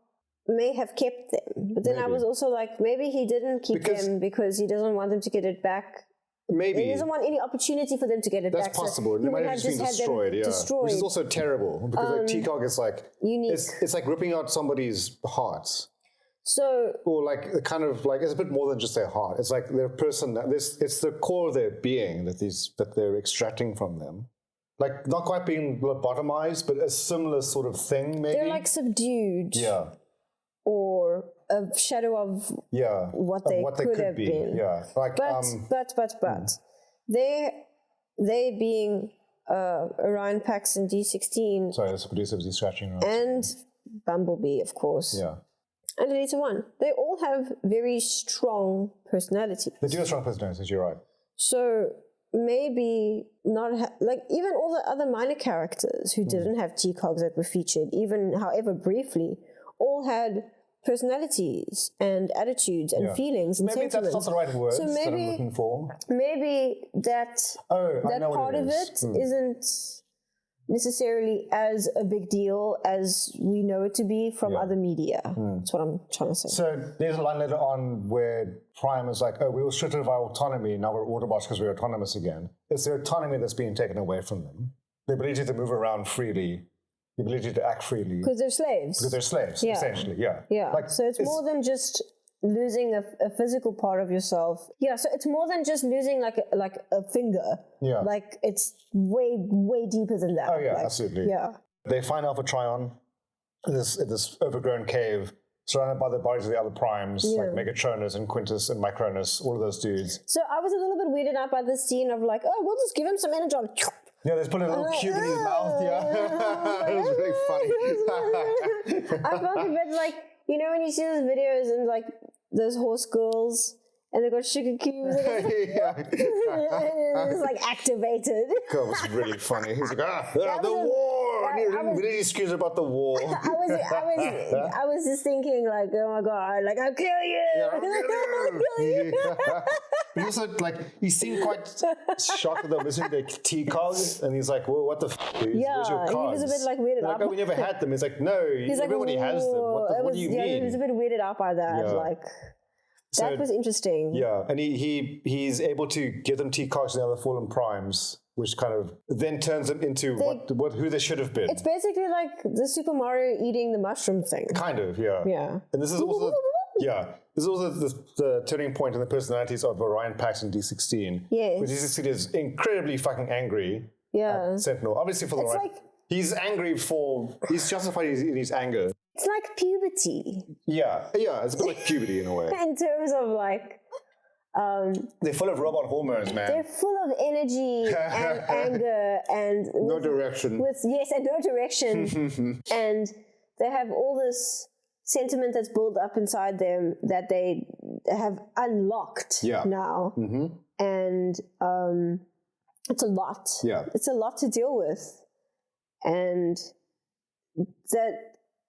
may have kept them. But then I was also like, maybe he didn't keep them because he doesn't want them to get it back. Maybe. He doesn't want any opportunity for them to get it back. That's possible. It might have just been destroyed, Which is also terrible because a T-cog is like... Unique. It's like ripping out somebody's heart. So... Or like kind of like, it's a bit more than just their heart. It's like their person, it's the core of their being that they're extracting from them. Like not quite being lobotomized, but a similar sort of thing maybe. They're like subdued. Yeah. Or a shadow of what they could have been. Yeah. Like, but they being Orion Pax and D16. Sorry, that's the producer of these scratching around. And Bumblebee, of course. Yeah. And Elita 1. They all have very strong personalities. They do have strong personalities, you're right. So maybe not like even all the other minor characters who didn't have T-cogs that were featured, even however briefly, all had personalities and attitudes and feelings and maybe sentiments. That's not the right word that I'm looking for. Maybe that part of it isn't necessarily as a big deal as we know it to be from other media. That's what I'm trying to say. So there's a line later on where Prime is like, oh, we were stripped of our autonomy, now we're Autobots because we're autonomous again. It's their autonomy that's being taken away from them. The ability to move around freely. The ability to act freely. Because they're slaves. Because they're slaves, essentially, Yeah, like, so it's more than just losing a physical part of yourself. Yeah, so it's more than just losing like a finger. Yeah. Like, it's way, way deeper than that. Oh, yeah, like, absolutely. Yeah. They find Alpha Trion in this overgrown cave, surrounded by the bodies of the other primes, like Megatronus and Quintus and Micronus, all of those dudes. So I was a little bit weirded out by this scene of like, oh, we'll just give him some energon. Yeah, they just put a little cube in his mouth, It was really funny. I felt a bit like, you know when you see those videos and like those horse girls and they've got sugar cubes and it's like activated. God, it was really funny. He's like, the war! And he screams about the war. I was just thinking like, oh my God, like I'll kill you! I'll kill you! But also, like, he seemed quite shocked that they're missing the T-cogs, and he's like, well, what the dude? Where's your cogs? He was a bit like weirded out. Like, oh, we never had them. He's like, no, everybody has them. What do you mean? He was a bit weirded out by that. Yeah. Like, that was interesting. Yeah, and he's able to give them T-cogs and the other fallen primes, which kind of then turns them into who they should have been. It's basically like the Super Mario eating the mushroom thing. Kind of, yeah. Yeah. And this is also... This is also the turning point in the personalities of Orion Pax and D16. Yes. Where D16 is incredibly fucking angry at Sentinel. Obviously for the right... He's angry he's justified in his anger. It's like puberty. Yeah, it's a bit like puberty in a way. In terms of like... they're full of robot hormones, man. They're full of energy and anger and... No direction. And no direction. And they have all this... sentiment that's built up inside them that they have unlocked now. Mm-hmm. And it's a lot. Yeah. It's a lot to deal with. And that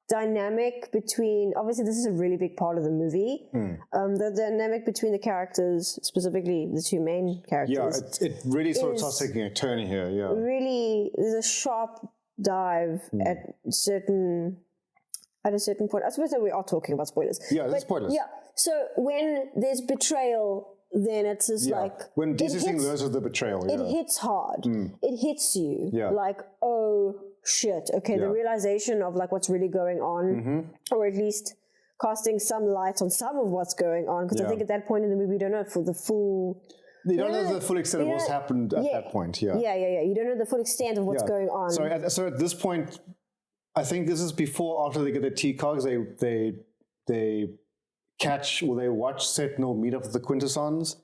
dynamic between, obviously this is a really big part of the movie, the dynamic between the characters, specifically the two main characters. Yeah, it really sort of starts taking a turn here, Really, there's a sharp dive at a certain point. I suppose that we are talking about spoilers. Yeah, there's spoilers. Yeah, so when there's betrayal, then it's just like... When D16 learns of the betrayal, it hits hard. It hits you. Yeah. Like, oh, shit. Okay, the realization of like what's really going on, or at least casting some light on some of what's going on, because I think at that point in the movie, we don't know for the full... You don't know the full extent of what's happened at that point, Yeah. You don't know the full extent of what's going on. So at this point... I think this is before, after they get the T-cogs, they they watch Sentinel meet up with the Quintessons,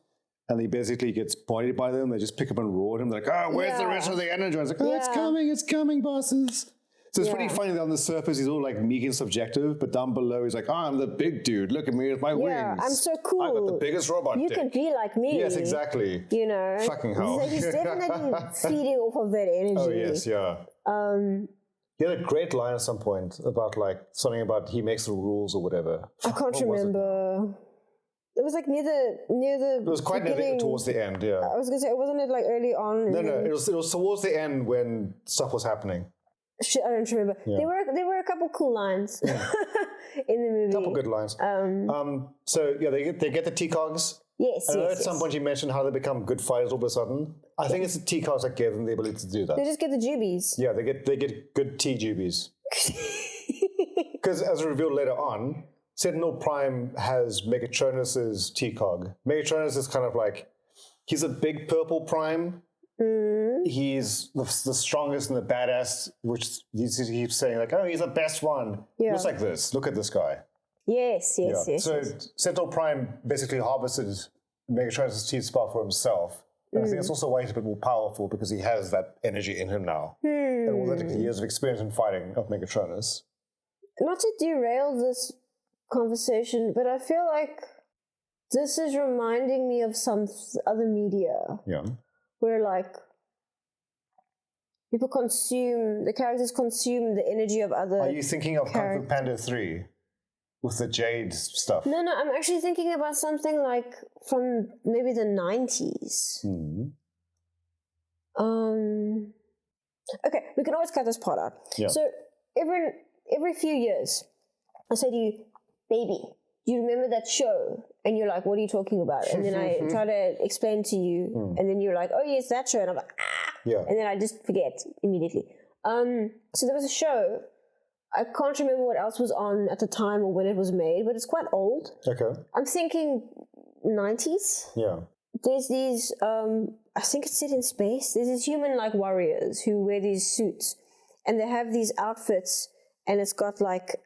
and he basically gets bodied by them. They just pick up and roar at him. They're like, oh, where's the rest of the energy? It's like, oh, it's coming, bosses. So it's pretty funny that on the surface he's all like meek and subjective, but down below he's like, I'm the big dude. Look at me with my wings. I'm so cool. I've got the biggest robot You dick. can be like me. Yes, exactly. You know. Fucking hell. So he's definitely feeding off of that energy. Oh, yes, yeah. He had a great line at some point about like something about he makes the rules or whatever. I can't remember. It was like near the. It was quite near towards the end, yeah. I was gonna say, wasn't it like early on? No, it was towards the end when stuff was happening. Shit, I don't remember. Yeah. There were a couple cool lines in the movie. A couple good lines. So yeah, they get the T-Cogs. Yes, and yes. At some point you mentioned how they become good fighters all of a sudden. I think it's the T-Cogs that gave them the ability to do that. They just get the jubies. Yeah, they get good T-jubies. Because as revealed later on, Sentinel Prime has Megatronus's T-Cog. Megatronus is kind of like, he's a big purple Prime. He's the strongest and the badass, which he keeps saying like, oh, he's the best one. Yeah. Looks like this. Look at this guy. Yes. So Sentinel Prime basically harvested Megatronus' T-Spot for himself. And I think it's also why he's a bit more powerful because he has that energy in him now. And all the years of experience in fighting of Megatronus. Not to derail this conversation, but I feel like this is reminding me of some other media. Yeah. Where like the characters consume the energy of other. Are you thinking of Kung Fu Panda 3 with the Jade stuff? No, I'm actually thinking about something like from maybe the 90s. Okay, we can always cut this part out. Yeah. So every few years, I say to you, baby, do you remember that show? And you're like, what are you talking about? And then I try to explain to you, and then you're like, oh yes, that show. And I'm like, ah. Yeah. And then I just forget immediately. So there was a show. I can't remember what else was on at the time or when it was made, but it's quite old. Okay. I'm thinking 90s. Yeah. There's these, I think it's set in space. There's these human-like warriors who wear these suits, and they have these outfits, and it's got like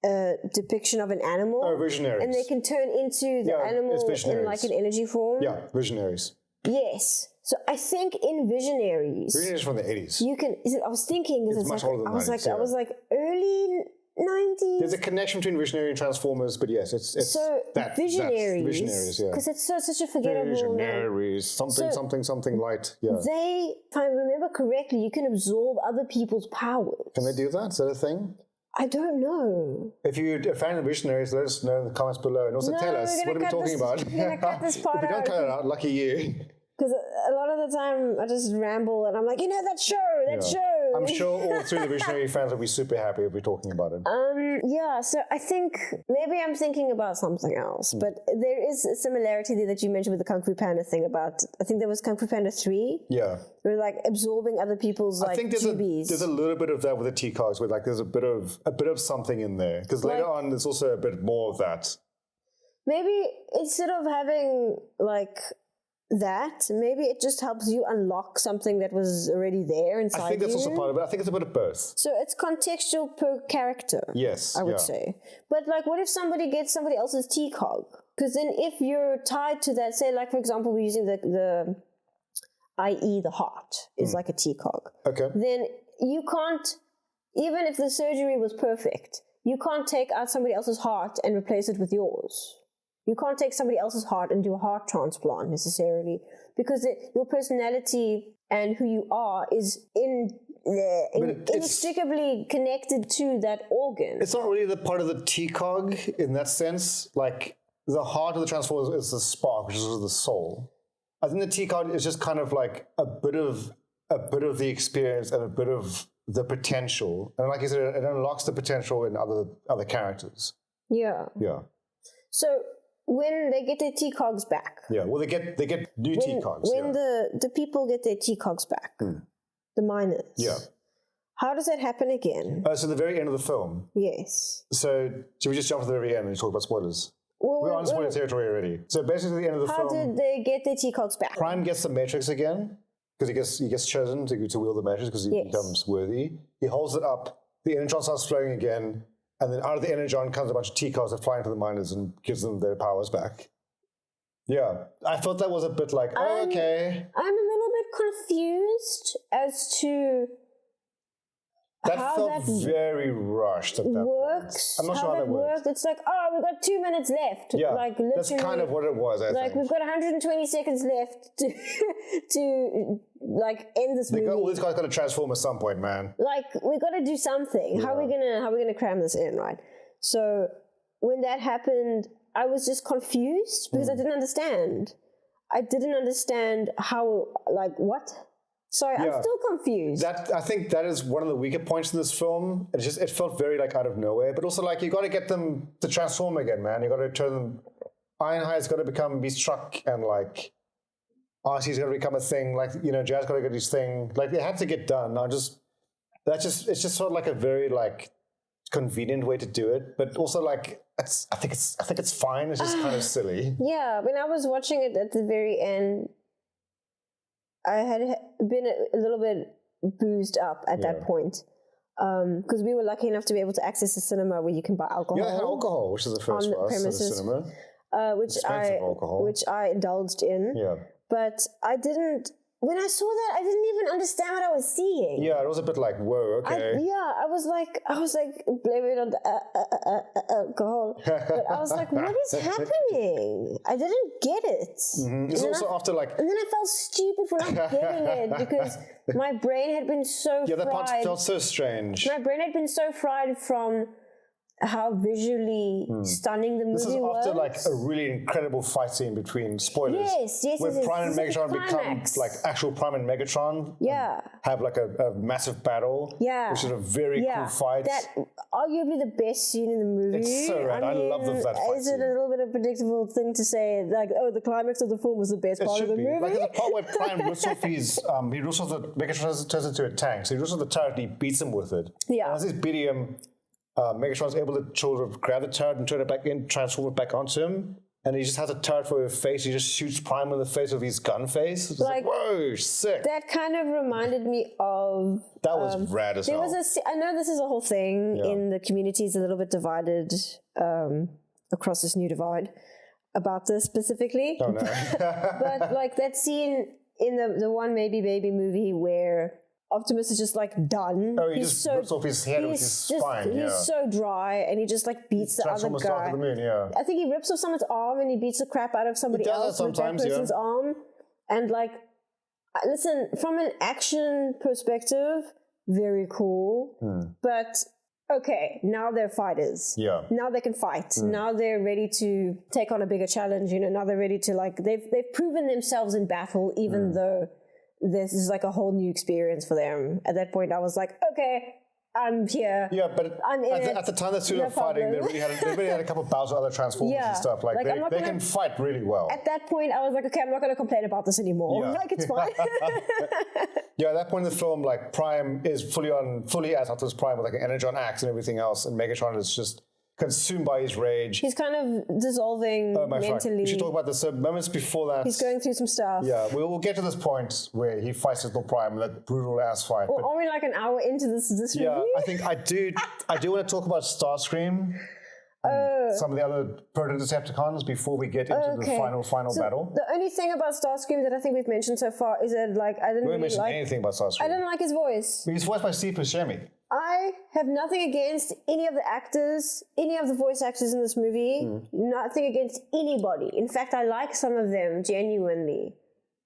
a depiction of an animal. Oh, visionaries. And they can turn into the animal in like an energy form. Yeah, visionaries. Yes. So I think in Visionaries. Visionaries from the 80s. You can. I was thinking. It's much older than 90s, I was like early 90s. There's a connection between Visionary and Transformers, but yes, it's so that. Visionaries. That's Visionaries, yeah. Because it's such a forgettable Visionaries. Something light. Yeah. They, if I remember correctly, you can absorb other people's powers. Can they do that? Is that a thing? I don't know. If you're a fan of Visionaries, let us know in the comments below, and also tell us what are we talking about. We're gonna cut this part If you don't cut it out, lucky you. Because a lot of the time I just ramble and I'm like, that show. I'm sure all three of the Visionary fans will be super happy if we're talking about it. Yeah, so I think maybe I'm thinking about something else, but there is a similarity there that you mentioned with the Kung Fu Panda thing about, I think there was Kung Fu Panda 3. Yeah. Where like absorbing other people's like there's a little bit of that with the T-Cogs, where like there's a bit of something in there. Because later on there's also a bit more of that. Maybe instead of having like that, maybe it just helps you unlock something that was already there inside you. I think that's also part of it. I think it's a bit of both. So it's contextual per character. Yes. I would say. But like, what if somebody gets somebody else's T-Cog? Because then if you're tied to that, say like, for example, we're using the i.e. the heart is like a T-Cog. Okay. Then you can't, even if the surgery was perfect, you can't take out somebody else's heart and replace it with yours. You can't take somebody else's heart and do a heart transplant necessarily, because your personality and who you are is inextricably connected to that organ. It's not really the part of the T-Cog in that sense. Like the heart of the Transformer is the spark, which is the soul. I think the T-Cog is just kind of like a bit of the experience and a bit of the potential. And like you said, it unlocks the potential in other characters. Yeah. Yeah. So when they get their T-Cogs back. Yeah, well, they get new T-Cogs. When the people get their T-Cogs back, the miners. Yeah. How does that happen again? So the very end of the film. Yes. So should we just jump to the very end and talk about spoilers? Well, we're on spoiler territory already. So basically, the end of the film. How did they get their T-Cogs back? Prime gets the Matrix again because he gets chosen to wield the Matrix because he becomes worthy. He holds it up. The energon starts flowing again, And then out of the energon comes a bunch of T-cars that fly into the miners and gives them their powers back. Yeah, I thought that was a bit like, okay. I'm a little bit confused as to That how felt that very rushed at that works. point. I'm not sure how that works. It's like, we've got 2 minutes left. Yeah, like, that's kind of what it was, I think. We've got 120 seconds left to end this movie. All these guys got to transform at some point, man. We've got to do something. Yeah. How are we gonna cram this in, right? So when that happened, I was just confused because I didn't understand. I didn't understand how, what? Sorry, yeah. I'm still confused. I think that is one of the weaker points in this film. It felt very out of nowhere, but also you got to get them to transform again, man. You got to turn them. Ironhide's got to become Beast Truck, and RC's got to become a thing. Jazz got to get his thing. They had to get done. It's just sort of a very convenient way to do it, but also I think it's fine. It's just kind of silly. Yeah, when I was watching it at the very end, I had been a little bit boozed up at that point because we were lucky enough to be able to access a cinema where you can buy alcohol. Yeah, alcohol, which is the first for us at the cinema. Which I indulged in. Yeah, but I didn't. When I saw that, I didn't even understand what I was seeing. Yeah, it was a bit whoa, okay. I was blame it on the alcohol. But I was like, what is happening? I didn't get it. Mm-hmm. It's also after And then I felt stupid for not getting it because my brain had been so fried. Yeah, that part felt so strange. My brain had been so fried from how visually stunning the movie was. This is after a really incredible fight scene between spoilers. Yes, where Prime and Megatron become actual Prime and Megatron. Yeah. Have a massive battle. Yeah. Which is a very cool fight. That arguably the best scene in the movie. It's so rad. I love that fight Is it a little bit of a predictable thing to say the climax of the film was the best part of the movie? There's a part where Prime rips off Megatron turns into a tank. So he rips off the turret and he beats him with it. Yeah. And as he's beating him, Megatron's able to sort of grab the turret and turn it back in, transform it back onto him, and he just has a turret for his face. He just shoots Prime in the face with his gun face. It's whoa, sick. That kind of reminded me of... That was rad as hell. I know this is a whole thing in the community is a little bit divided across this new divide about this specifically. Oh, no. But that scene in the One Maybe Baby movie where Optimus is just done. Oh, he just rips off his head with his spine. He's so dry, and he just beats the other guy. The moon, yeah. I think he rips off someone's arm and he beats the crap out of somebody else with that person's arm. And listen, from an action perspective, very cool. But okay, now they're fighters. Yeah. Now they can fight. Now they're ready to take on a bigger challenge. Now they're ready to they've proven themselves in battle, even though this is a whole new experience for them. At that point, I was like, okay, I'm here. Yeah, but at the time that they were fighting, they really had a couple of bouts of other Transformers and stuff. They can fight really well. At that point, I was like, okay, I'm not going to complain about this anymore. Yeah. It's fine. Yeah, at that point in the film, Prime is fully as Optimus Prime with an energon axe and everything else, and Megatron is just consumed by his rage. He's kind of dissolving mentally. We should talk about this. So moments before that, he's going through some stuff. Yeah, we'll get to this point where he fights Little Prime, that brutal ass fight. Well, are we an hour into this review? Yeah, I think I do want to talk about Starscream. Some of the other Proto-Decepticons before we get into the final battle. The only thing about Starscream that I think we've mentioned so far is that I didn't really mention anything about Starscream. I didn't like his voice. He's voiced by Steve Buscemi. I have nothing against any of the actors, any of the voice actors in this movie. Nothing against anybody. In fact, I like some of them genuinely,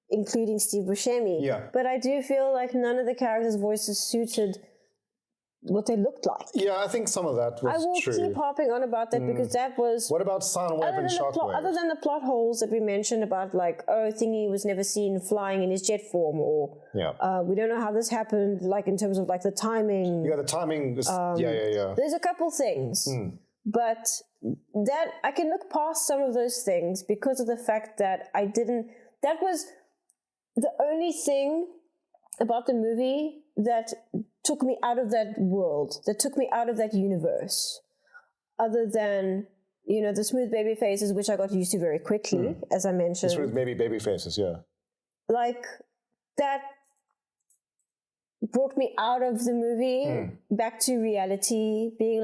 including Steve Buscemi. Yeah. But I do feel like none of the characters' voices suited what they looked like. Yeah, I think some of that was true. I will keep harping on about that because that was... What about Soundwave and Shockwave? Other than the plot holes that we mentioned about Thingy was never seen flying in his jet form, or we don't know how this happened, in terms of the timing. Yeah, the timing was... yeah. There's a couple things. But that I can look past some of those things because of the fact that that was the only thing about the movie that took me out of that world, that took me out of that universe, other than, the smooth baby faces, which I got used to very quickly, as I mentioned. The smooth baby faces, yeah. That brought me out of the movie, back to reality, being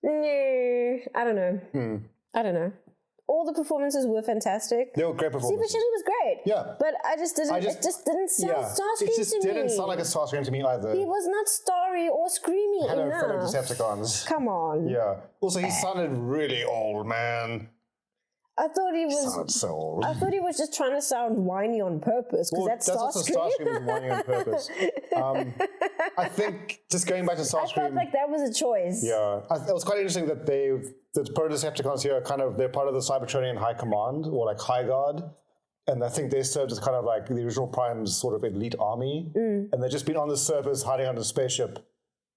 No, I don't know. I don't know. All the performances were fantastic. They were great performances. Steve Buscemi was great. Yeah. But it just didn't sound Starscream to me. It just didn't sound like a Starscream to me either. He was not starry or screamy Hello, enough. fellow Decepticons. Come on. Yeah. Also, he sounded really old, man. I thought he Sounded so old. I thought he was just trying to sound whiny on purpose because that's also Starscream. Starscream was whining on purpose. I think just going back to Starscream. I felt like that was a choice. Yeah, it was quite interesting that the Proto-Decepticons here are they're part of the Cybertronian High Command, or like High Guard, and I think they served as kind of like the original Prime's sort of elite army, and they've just been on the surface hiding under a spaceship,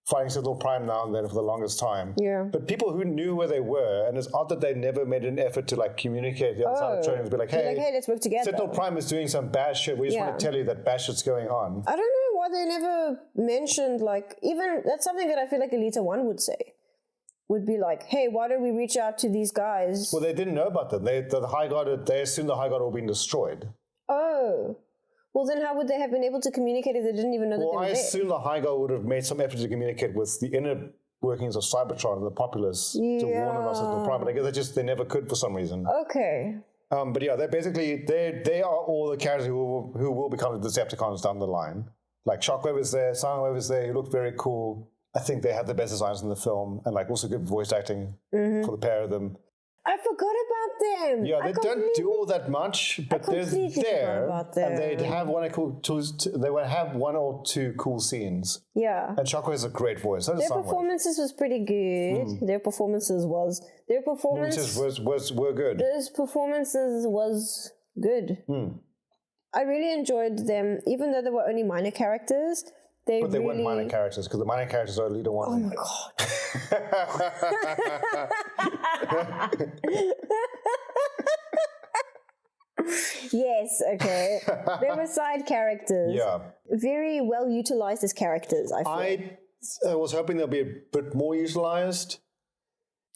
fighting Sentinel Prime now and then for the longest time. Yeah. But people who knew where they were, and it's odd that they never made an effort to like communicate the other Cybertronians, be like, hey, let's work together. Sentinel Prime is doing some bad shit. We just want to tell you that bad shit's going on. I don't know why they never mentioned, like, even, that's something that I feel like Elita 1 would say. Would be like, hey, why don't we reach out to these guys? Well, they didn't know about them. They assumed the High Guard had been destroyed. Oh. Well, then how would they have been able to communicate if they didn't even know that they were I there? assume the High Guard would have made some effort to communicate with the inner workings of Cybertron and the populace to warn them about Sentinel Prime, but I guess they never could for some reason. Okay. But yeah, they are all the characters who will become the Decepticons down the line. Like Shockwave is there, Soundwave is there. He looked very cool. I think they had the best designs in the film, and like also good voice acting for the pair of them. I forgot about them. Yeah, they don't do all that much, but they're there, and they'd have one or two cool scenes. Yeah. And Shockwave has a great voice. Their performances was pretty good. Their performances were good. Those performances was good. I really enjoyed them, even though they were only minor characters. But they weren't minor characters, because the minor characters are Leader 1. Oh my god. Yes, okay. They were side characters. Yeah. Very well utilized as characters, I feel. I was hoping they'll be a bit more utilized.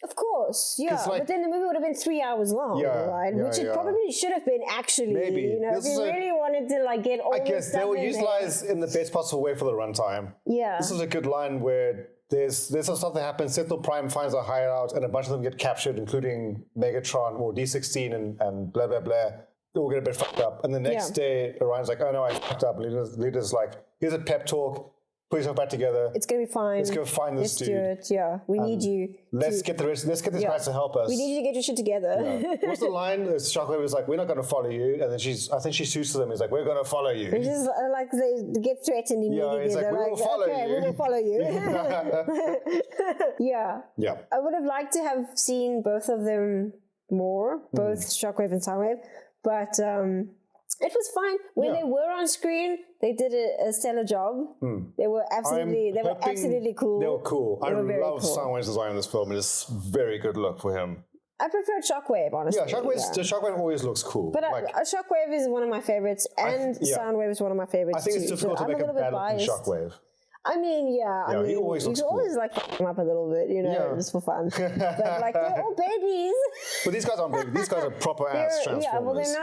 Of course, yeah. Like, but then the movie would have been 3 hours long, right? Which it probably should have been, actually. Maybe. You know, if you really wanted to like get all the stuff they were in utilized in the best possible way for the runtime. Yeah. This is a good line where there's some stuff that happens. Sentinel Prime finds a hideout, and a bunch of them get captured, including Megatron or D16 and blah, blah, blah. They all get a bit fucked up. And the next day, Orion's like, oh no, I fucked up. Leader's like, here's a pep talk. Put yourself back together. It's going to be fine. Let's go find this dude. Let's do it, yeah. We need you. Let's get these guys to help us. We need you to get your shit together. Yeah. What's the line? Shockwave was like, we're not going to follow you. And then I think she shoots to them. He's like, we're going to follow you. It's just like they get threatened immediately. Yeah, he's like, we will follow you. We will follow you. Yeah. Yeah. I would have liked to have seen both of them more, both Shockwave and Soundwave. But it was fine. When they were on screen, they did a stellar job. They were absolutely cool. They were cool. I love cool. Soundwave's design in this film. It is a very good look for him. I preferred Shockwave, honestly. Yeah, Shockwave always looks cool. But Shockwave is one of my favorites, and Soundwave is one of my favorites. I think it's difficult to make a bad looking Shockwave. I mean, he always looks cool. like fuck them up a little bit, you know, just for fun. But like, they're all babies. But these guys aren't babies. These guys are proper ass Transformers. Yeah, well, they're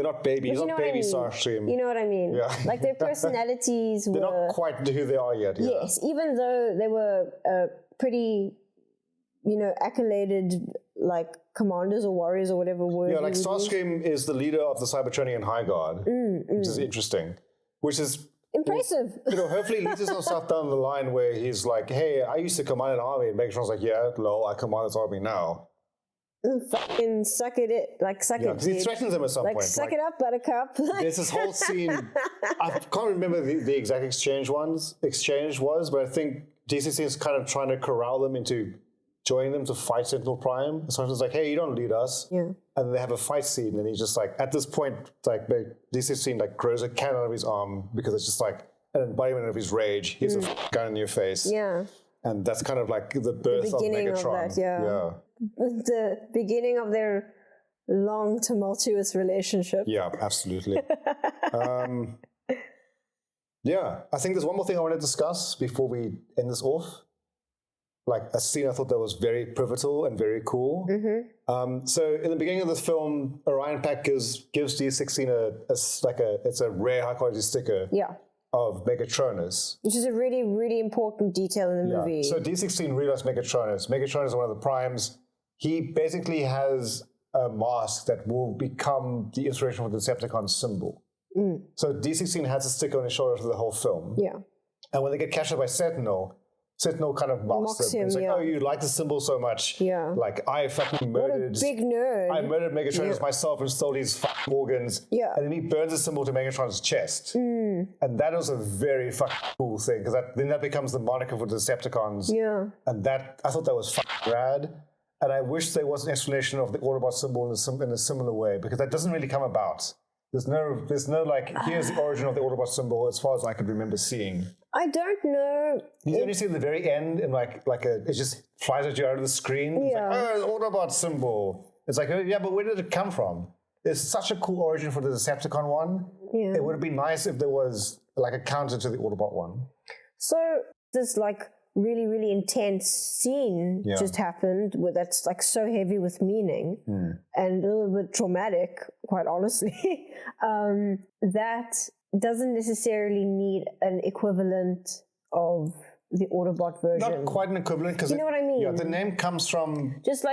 not babies. They're not baby Starscream. You know what I mean? Yeah. Like their personalities they're were not quite who they are yet. Yeah. Yes, even though they were pretty, you know, accoladed like commanders or warriors or whatever word. Yeah, like Starscream is the leader of the Cybertronian High Guard, which is interesting. Which is impressive. You know, hopefully he leads us stuff down the line where he's like, hey, I used to command an army. And Megatron's like, yeah, lol, I command this army now. Fucking suck it. Because he threatens him at some point. Suck it up, buttercup. There's this whole scene. I can't remember the exact exchange was, but I think DC is kind of trying to corral them into joining them to fight Sentinel Prime. So it's like, hey, you don't lead us. Yeah. And they have a fight scene, and he's just like, at this point, like DC like grows a cannon out of his arm because it's just like an embodiment of his rage. He has a gun in your face. Yeah. And that's kind of like the birth of Megatron. Of that, yeah. The beginning of their long, tumultuous relationship. Yeah, absolutely. Yeah, I think there's one more thing I want to discuss before we end this off. Like a scene I thought that was very pivotal and very cool. So in the beginning of this film, Orion Pack gives D16 it's a rare high quality sticker. Yeah. of Megatronus. Which is a really, really important detail in the movie. So D16 realized Megatronus. Megatronus is one of the primes. He basically has a mask that will become the inspiration for the Decepticon symbol. So D16 has a sticker on his shoulder for the whole film. Yeah. And when they get captured by Sentinel kind of mocks them. It's like, oh, you like the symbol so much. Yeah. Like, I fucking murdered... What a big nerd. I murdered Megatronus myself and stole his fucking organs. Yeah. And then he burns the symbol to Megatron's chest. And that was a very fucking cool thing, because then that becomes the moniker for the Decepticons. Yeah. And I thought that was fucking rad. And I wish there was an explanation of the Autobot symbol in a similar way, because that doesn't really come about. There's no like, here's the origin of the Autobot symbol as far as I could remember seeing. I don't know. You only see at the very end, and it just flies at you out of the screen. It's like, oh, the Autobot symbol. It's like, oh, yeah, but where did it come from? There's such a cool origin for the Decepticon one. Yeah. It would have been nice if there was like a counter to the Autobot one. So this like really, really intense scene just happened that's like so heavy with meaning and a little bit traumatic, quite honestly. That doesn't necessarily need an equivalent of the Autobot version. Not quite an equivalent, because you know what I mean? Yeah, the name comes from just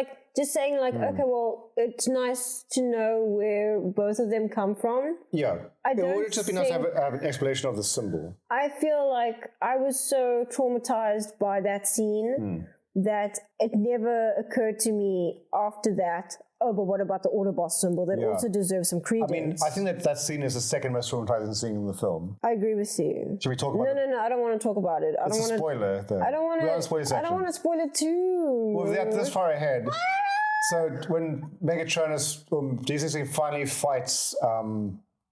saying like, okay, well, it's nice to know where both of them come from. Yeah, it would just be nice to have an explanation of the symbol. I feel like I was so traumatized by that scene that it never occurred to me after that, oh, but what about the Autobot symbol? That also deserves some credence. I mean, I think that scene is the second most traumatizing scene in the film. I agree with you. Should we talk about it? No, I don't want to talk about it. It's a spoiler, though. I don't want to spoil it too. Well, this far ahead. So when Megatronus, D16 finally fights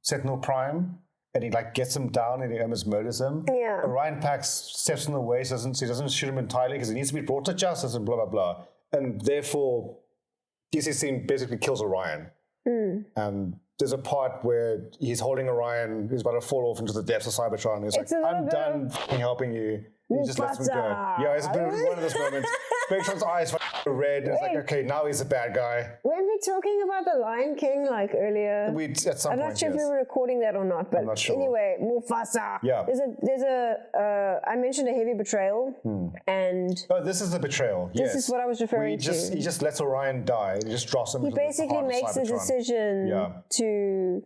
Sentinel Prime, and he like gets him down and he almost murders him. Yeah. Orion Pax steps in the way, so he doesn't shoot him entirely because he needs to be brought to justice and blah, blah, blah. And therefore, D16 basically kills Orion. And there's a part where he's holding Orion, he's about to fall off into the depths of Cybertron. He's like, I'm done helping you. And he just lets him go. Yeah, it's been one of those moments. Megatron's eyes are red. And it's like, okay, now he's a bad guy. Weren't we talking about the Lion King like earlier? At some I'm point, not sure if we were recording that or not, but I'm not sure. Anyway, Mufasa. Yeah. I mentioned a heavy betrayal, and this is the betrayal. This is what I was referring to. He just lets Orion die. He just drops him. He basically makes a decision to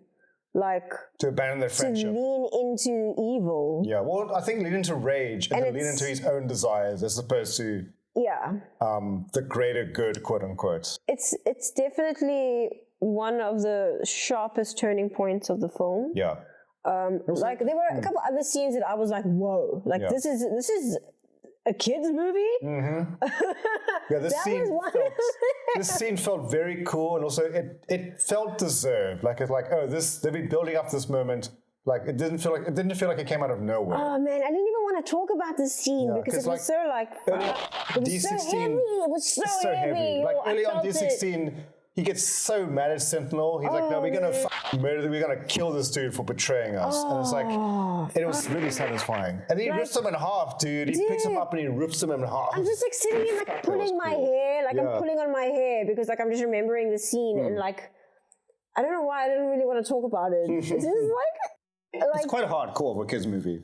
abandon their friendship, to lean into evil. Yeah, well, I think lean into rage and to lean into his own desires as opposed to the greater good, quote unquote. It's definitely one of the sharpest turning points of the film. Yeah. Like there were a couple other scenes that I was like, whoa, like this is a kid's movie. Mm-hmm. Yeah, this scene felt very cool, and also it felt deserved. Like it's like, oh, they've been building up this moment. Like it didn't feel like it came out of nowhere. Oh man, I didn't even want to talk about this scene because it was so like it was D16, so heavy. It was so heavy. Like early on D16. He gets so mad at Sentinel. He's like, no, we're going to murder, we're going to kill this dude for betraying us. And it's like, it was really satisfying. And then he rips him in half, dude. He picks him up and he rips him in half. I'm just like sitting here like pulling my hair, like I'm pulling on my hair because like I'm just remembering the scene and like, I don't know why I didn't really want to talk about it. It's just like it's quite hardcore for a kid's movie.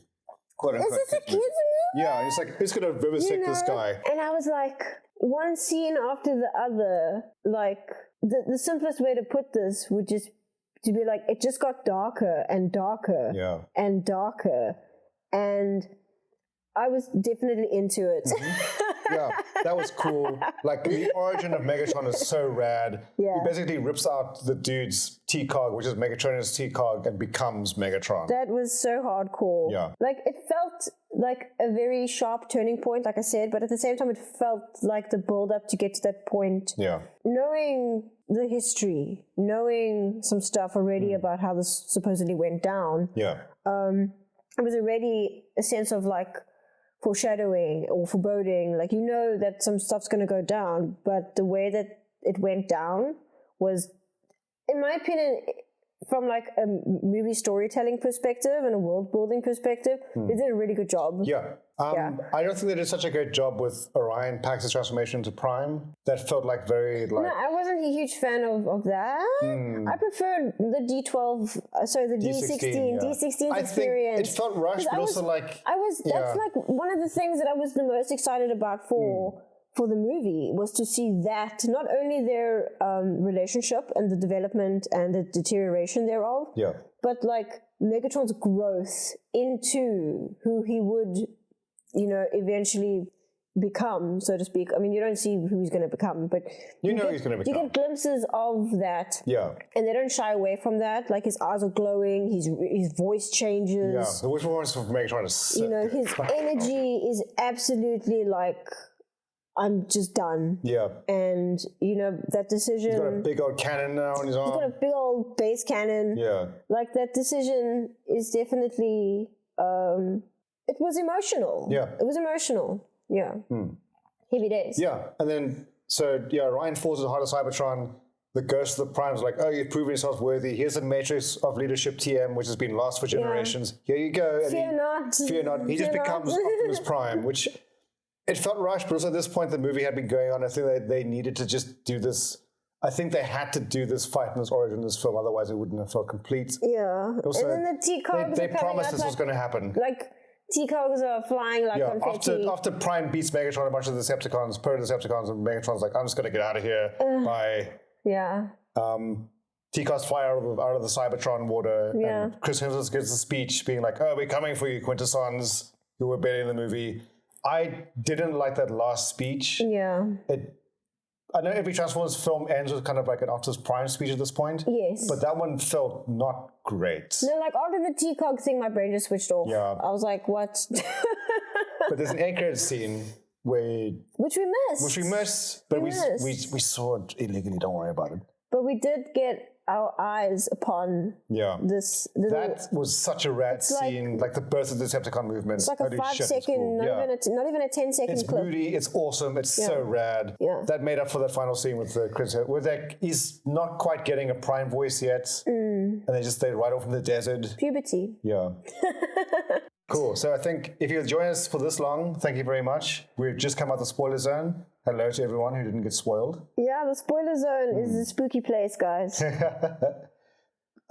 Quote unquote. Is this a kid's movie? Yeah, it's like, who's going to vivisect this guy? And I was like, one scene after the other, like, the simplest way to put this would just to be like, it just got darker and darker and darker. And I was definitely into it. Mm-hmm. Yeah, that was cool. Like, the origin of Megatron is so rad. Yeah. He basically rips out the dude's T-Cog, which is Megatron's T-Cog, and becomes Megatron. That was so hardcore. Yeah. Like, it felt like a very sharp turning point, like I said, but at the same time, it felt like the build-up to get to that point. Yeah. Knowing the history, knowing some stuff already about how this supposedly went down. Yeah. It was already a sense of, like, foreshadowing or foreboding, like you know that some stuff's going to go down, but the way that it went down was, in my opinion, from like a movie storytelling perspective and a world building perspective, they did a really good job. Yeah. I don't think they did such a great job with Orion Pax's transformation into Prime. That felt like very like... No, I wasn't a huge fan of that. I preferred the D12, the D16 I experience. think it felt rushed, but also like... That's like one of the things that I was the most excited about for the movie, was to see that, not only their relationship and the development and the deterioration thereof, but like Megatron's growth into who he would, eventually become, so to speak. I mean, you don't see who he's going to become, but he's going to become. You get glimpses of that. Yeah. And they don't shy away from that. Like, his eyes are glowing, his voice changes. Yeah, the voice performance of Megatron is sick. His energy is absolutely like, I'm just done. Yeah. And, that decision... He's got a big old cannon now on his arm. He's got a big old base cannon. Yeah. Like, that decision is definitely... it was emotional. Yeah. It was emotional. Yeah. Heavy days. Yeah. And then, Ryan falls at the heart of Cybertron. The ghost of the Prime's like, oh, you've proven yourself worthy. Here's a matrix of leadership TM, which has been lost for generations. Here you go. And Fear not. He just becomes Optimus Prime, which... It felt rushed, but also at this point the movie had been going on. I think they needed to just do this. I think they had to do this fight in this origin in this film, otherwise it wouldn't have felt complete. Yeah. Also, and then the T-Cogs they promised this was going to happen. Like, T-Cogs are flying like confetti. After Prime beats Megatron, a bunch of Decepticons, Decepticons, and Megatron's like, I'm just going to get out of here. Bye. Yeah. T-Cogs fly out of the Cybertron water, and Chris Hemsworth gives a speech being like, oh, we're coming for you, Quintessons, who were barely in the movie. I didn't like that last speech. Yeah. I know every Transformers film ends with kind of like an Optimus Prime speech at this point. Yes. But that one felt not great. No, like after the T-Cog thing, my brain just switched off. Yeah. I was like, what? But there's an end credits scene where... Which we missed. But we saw it illegally, don't worry about it. But we did get our eyes upon this little... That was such a rad scene, like the birth of the Decepticon movement. It's like a 5 second, cool. not even a 10-second it's clip. It's moody, it's awesome, it's so rad. Yeah. That made up for that final scene with the Chris, where he's not quite getting a Prime voice yet, and they just stayed right off in the desert. Puberty. Yeah. Cool. So I think if you've joined us for this long, thank you very much. We've just come out the spoiler zone. Hello to everyone who didn't get spoiled. Yeah, the spoiler zone is a spooky place, guys.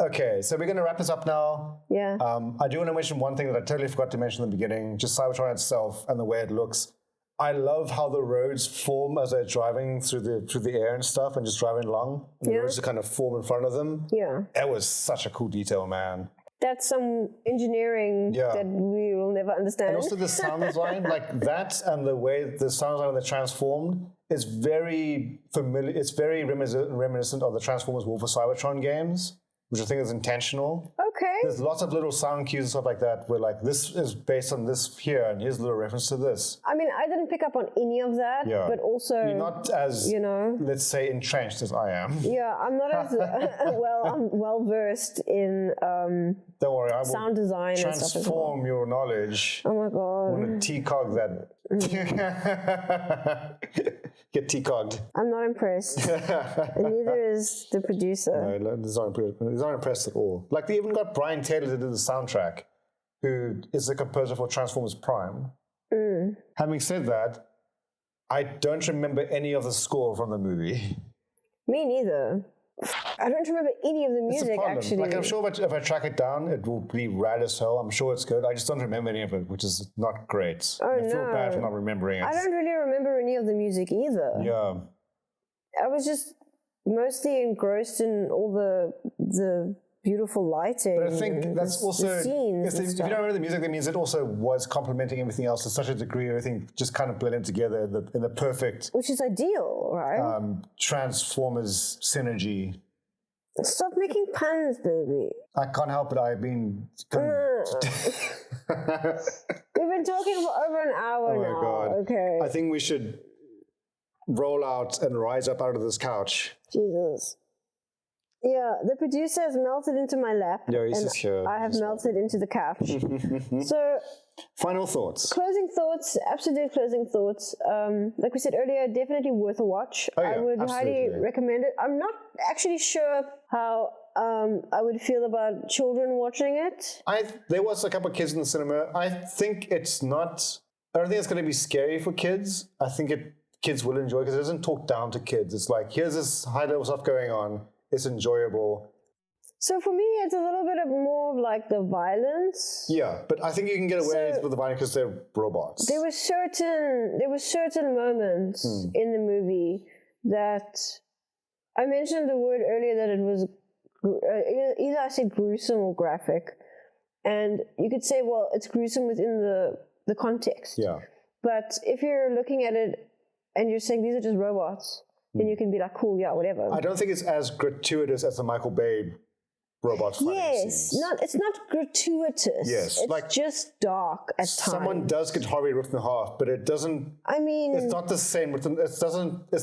Okay, so we're going to wrap this up now. Yeah. I do want to mention one thing that I totally forgot to mention in the beginning, just Cybertron itself and the way it looks. I love how the roads form as they're driving through the air and stuff and just driving along. And the roads just kind of form in front of them. Yeah. It was such a cool detail, man. That's some engineering that we will never understand. And also the sound design, like that and the way the sound design that transformed is very familiar. It's very reminiscent of the Transformers War for Cybertron games, which I think is intentional. Okay. There's lots of little sound cues and stuff like that where like this is based on this here and here's a little reference to this. I mean, I didn't pick up on any of that, but also... You're not as, let's say, entrenched as I am. Yeah, I'm not as I'm well-versed in don't worry, I will sound design and stuff as well. Transform your knowledge. Oh my God. On a T-cog that... Get T-cogged. I'm not impressed. And neither is the producer. No, he's not impressed at all. Like, they even got Brian Taylor to do the soundtrack, who is the composer for Transformers Prime. Having said that, I don't remember any of the score from the movie. Me neither. I don't remember any of the music, actually. Like, I'm sure if I track it down, it will be rad as hell. I'm sure it's good. I just don't remember any of it, which is not great. Oh, I feel bad for not remembering it. I don't really remember any of the music either. Yeah. I was just mostly engrossed in all the beautiful lighting. But I think that's also... the scenes if you don't remember the music, that means it also was complementing everything else to such a degree. Everything just kind of blended together in the perfect... Which is ideal, right? Transformers synergy. Stop making puns, baby. I can't help it. I've been... We've been talking for over an hour now. Oh my God. Okay. I think we should roll out and rise up out of this couch. Jesus. Yeah, the producer has melted into my lap. Yeah, he's just here. I have melted into the couch. So, final thoughts. Closing thoughts, absolute closing thoughts. Like we said earlier, definitely worth a watch. Oh, yeah, I would absolutely. highly recommend it. I'm not actually sure how I would feel about children watching it. There was a couple of kids in the cinema. I think it's not. I don't think it's going to be scary for kids. I think kids will enjoy because it doesn't talk down to kids. It's like, here's this high level stuff going on. It's enjoyable. So for me, it's a little bit more of like the violence. Yeah, but I think you can get away with the violence because they're robots. There were certain moments in the movie that I mentioned the word earlier that it was either I said gruesome or graphic, and you could say, well, it's gruesome within the context. Yeah. But if you're looking at it and you're saying these are just robots, then you can be like, cool, yeah, whatever. I don't think it's as gratuitous as the Michael Bay robots fighting scenes. It's not gratuitous. Yes, it's just dark at times. Someone does get horribly ripped in half, but it doesn't. I mean, it's not the same. It's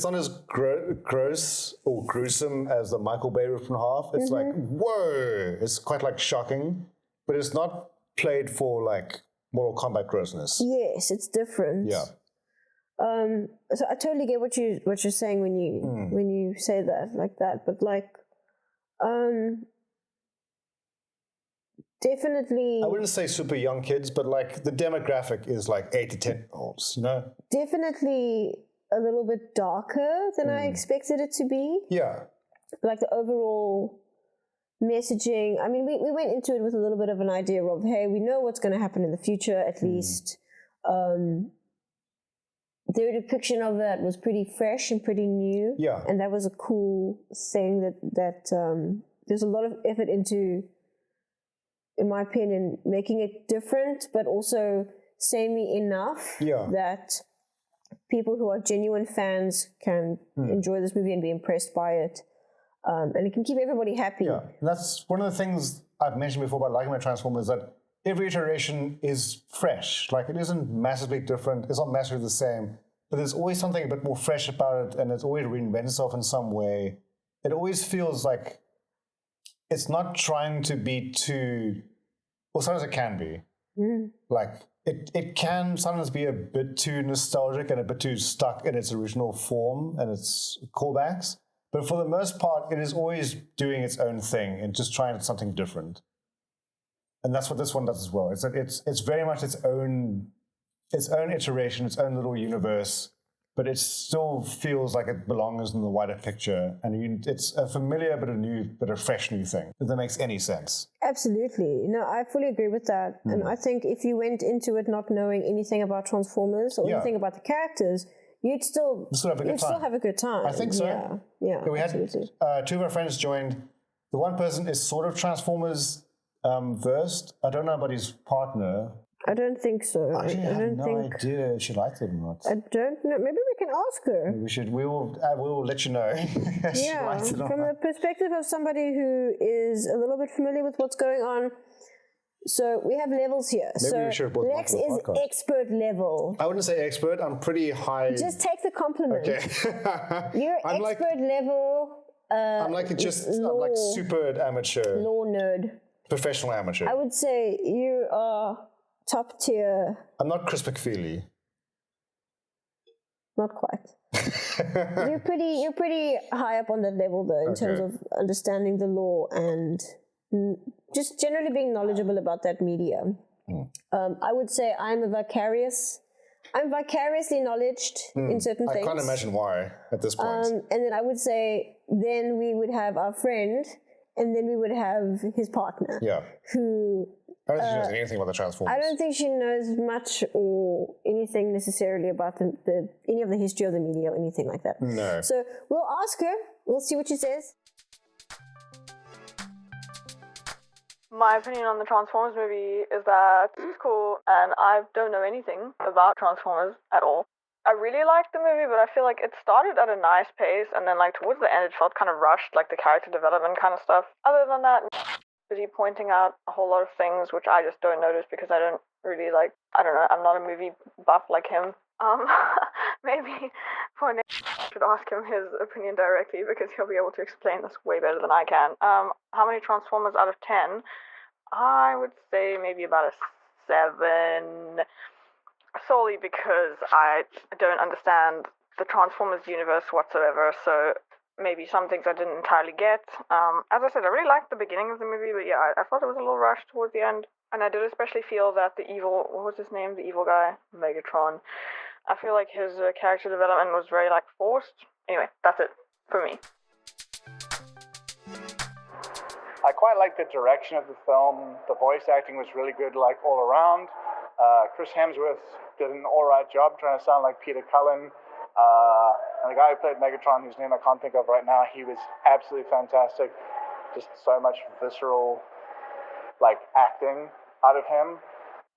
not as gross or gruesome as the Michael Bay ripped in half. It's like, whoa! It's quite like shocking, but it's not played for like Mortal Kombat grossness. Yes, it's different. Yeah. So I totally get what you're saying when you say that like that, but like, definitely. I wouldn't say super young kids, but like the demographic is like 8 to 10-year-olds, you know? Definitely a little bit darker than I expected it to be. Yeah. Like the overall messaging. I mean, we went into it with a little bit of an idea of, hey, we know what's going to happen in the future, at least. Their depiction of that was pretty fresh and pretty new. Yeah. And that was a cool thing that there's a lot of effort into, in my opinion, making it different, but also samey enough that people who are genuine fans can enjoy this movie and be impressed by it. And it can keep everybody happy. Yeah, and that's one of the things I've mentioned before about liking my Transformers, that every iteration is fresh. Like, it isn't massively different. It's not massively the same. But there's always something a bit more fresh about it, and it's always reinvented itself in some way. It always feels like it's not trying to be too... Well, sometimes it can be. Like, it can sometimes be a bit too nostalgic and a bit too stuck in its original form and its callbacks. But for the most part, it is always doing its own thing and just trying something different. And that's what this one does as well. It's very much its own iteration, its own little universe, but it still feels like it belongs in the wider picture. And it's a familiar but a fresh new thing, if that makes any sense. Absolutely. No, I fully agree with that. And I think if you went into it not knowing anything about Transformers or anything about the characters, you'd still have a good time. I think so. Yeah, we absolutely. had 2 of our friends joined. The one person is sort of Transformers versed. I don't know about his partner. I don't think so. Actually, I have no idea if she likes it or not. I don't know. Maybe we can ask her. Maybe we should. We will let you know. If she likes it or from not. the perspective of somebody who is a little bit familiar with what's going on. So we have levels here. Maybe we should have brought Lex is expert level. I wouldn't say expert. I'm pretty high. Just take the compliment. Okay. You're expert level. I'm like super amateur. Law nerd. Professional amateur. I would say you are top tier. I'm not Chris McFeely. Not quite. You're pretty high up on that level though, in terms of understanding the law and just generally being knowledgeable about that medium. I would say I'm vicariously knowledged in certain things. I can't imagine why at this point. And then I would say then we would have our friend, and then we would have his partner. Yeah. Who... I don't think she knows anything about the Transformers. I don't think she knows much or anything necessarily about any of the history of the media or anything like that. No. So we'll ask her. We'll see what she says. My opinion on the Transformers movie is that it's cool, and I don't know anything about Transformers at all. I really liked the movie, but I feel like it started at a nice pace, and then like towards the end it felt kind of rushed, like the character development kind of stuff. Other than that, busy pointing out a whole lot of things which I just don't notice because I don't really I don't know, I'm not a movie buff like him. Maybe for Nick, I should ask him his opinion directly because he'll be able to explain this way better than I can. How many Transformers out of 10? I would say maybe about a 7, solely because I don't understand the Transformers universe whatsoever, so maybe some things I didn't entirely get. As I said, I really liked the beginning of the movie, but yeah, I thought it was a little rushed towards the end. And I did especially feel that the evil, what was his name? The evil guy? Megatron. I feel like his character development was very, like, forced. Anyway, that's it for me. I quite liked the direction of the film. The voice acting was really good, like, all around. Chris Hemsworth did an alright job trying to sound like Peter Cullen. And the guy who played Megatron, whose name I can't think of right now, he was absolutely fantastic. Just so much visceral, like, acting out of him.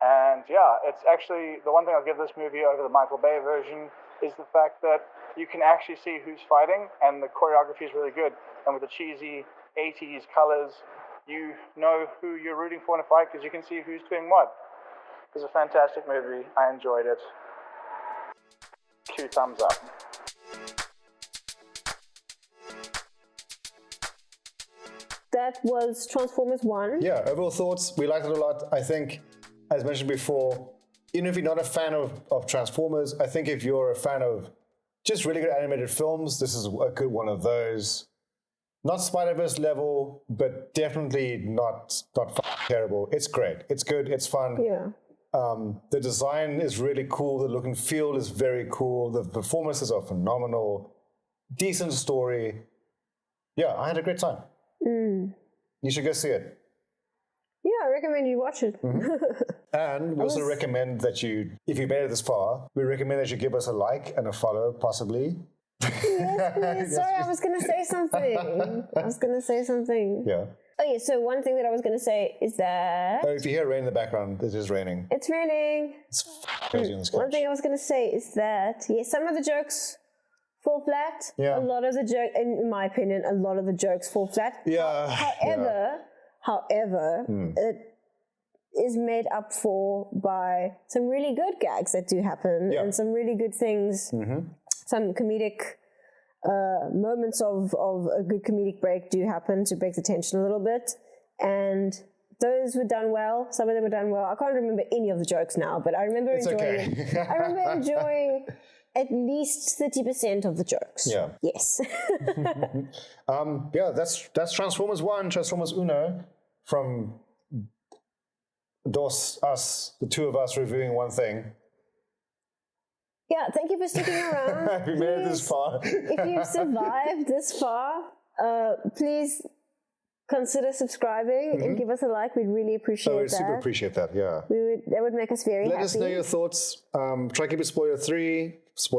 And yeah, it's actually, the one thing I'll give this movie over the Michael Bay version is the fact that you can actually see who's fighting, and the choreography is really good. And with the cheesy 80s colors, you know who you're rooting for in a fight because you can see who's doing what. It was a fantastic movie. I enjoyed it. 2 thumbs up. That was Transformers 1. Yeah, overall thoughts, we liked it a lot. I think, as mentioned before, even if you're not a fan of Transformers, I think if you're a fan of just really good animated films, this is a good one of those. Not Spider-Verse level, but definitely not terrible. It's great. It's good. It's fun. Yeah. The design is really cool. The look and feel is very cool. The performances are phenomenal. Decent story. Yeah, I had a great time. You should go see it. Yeah, I recommend you watch it. And we also recommend that you, if you made it this far, we recommend that you give us a like and a follow, possibly. Yes, please. Sorry, I was going to say something. Yeah. Oh, yeah, so one thing that I was going to say is that... Oh, if you hear rain in the background, it is raining. It's raining. It's crazy on this couch. One thing I was going to say is that, some of the jokes fall flat. Yeah. A lot of the jokes, in my opinion, a lot of the jokes fall flat. Yeah. However, it is made up for by some really good gags that do happen and some really good things, some comedic moments of a good comedic break do happen to break the tension a little bit, and those were done well. Some of them were done well. I can't remember any of the jokes now, but I remember enjoying at least 30% of the jokes. Yeah. Yes. Yeah, that's Transformers 1, Transformers Uno, from us, the two of us reviewing one thing. Yeah, thank you for sticking around. We made it this far. If you've survived this far, please consider subscribing and give us a like. We'd really appreciate that. We'd super appreciate that, yeah. That would make us very happy. Let us know your thoughts. Try keep it spoiler-free. It's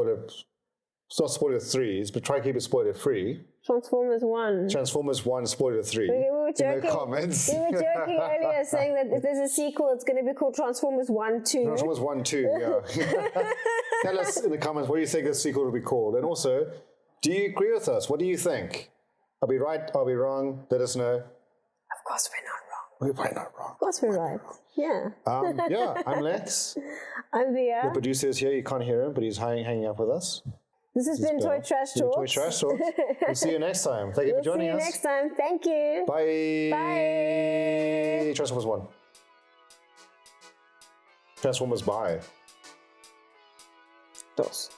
not spoiler 3s, but try keep it spoiler-free. Transformers 1. Transformers 1, spoiler 3. We were joking, in the comments. We were joking earlier saying that if there's a sequel, it's going to be called Transformers 1 2. Transformers 1 2, yeah. Tell us in the comments what do you think the sequel will be called. And also, do you agree with us? What do you think? Are we right? Are we wrong? Let us know. Of course we're not wrong. We're probably not wrong. Of course we're right. Yeah. Yeah, I'm Lex. I'm Via. The producer is here. You can't hear him, but he's hanging out with us. This has been Toy Trash Talks. Toy Trash Talks. We'll see you next time. Thank you for joining us. See you next time. Thank you. Bye. Bye. Transformers 1. Transformers Bye.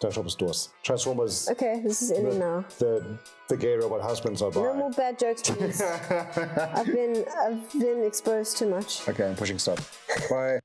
Transformers Dos. Transformers. Okay, this is ending now. The gay robot husbands are by. No more bad jokes, please. I've been exposed too much. Okay, I'm pushing stop. Bye.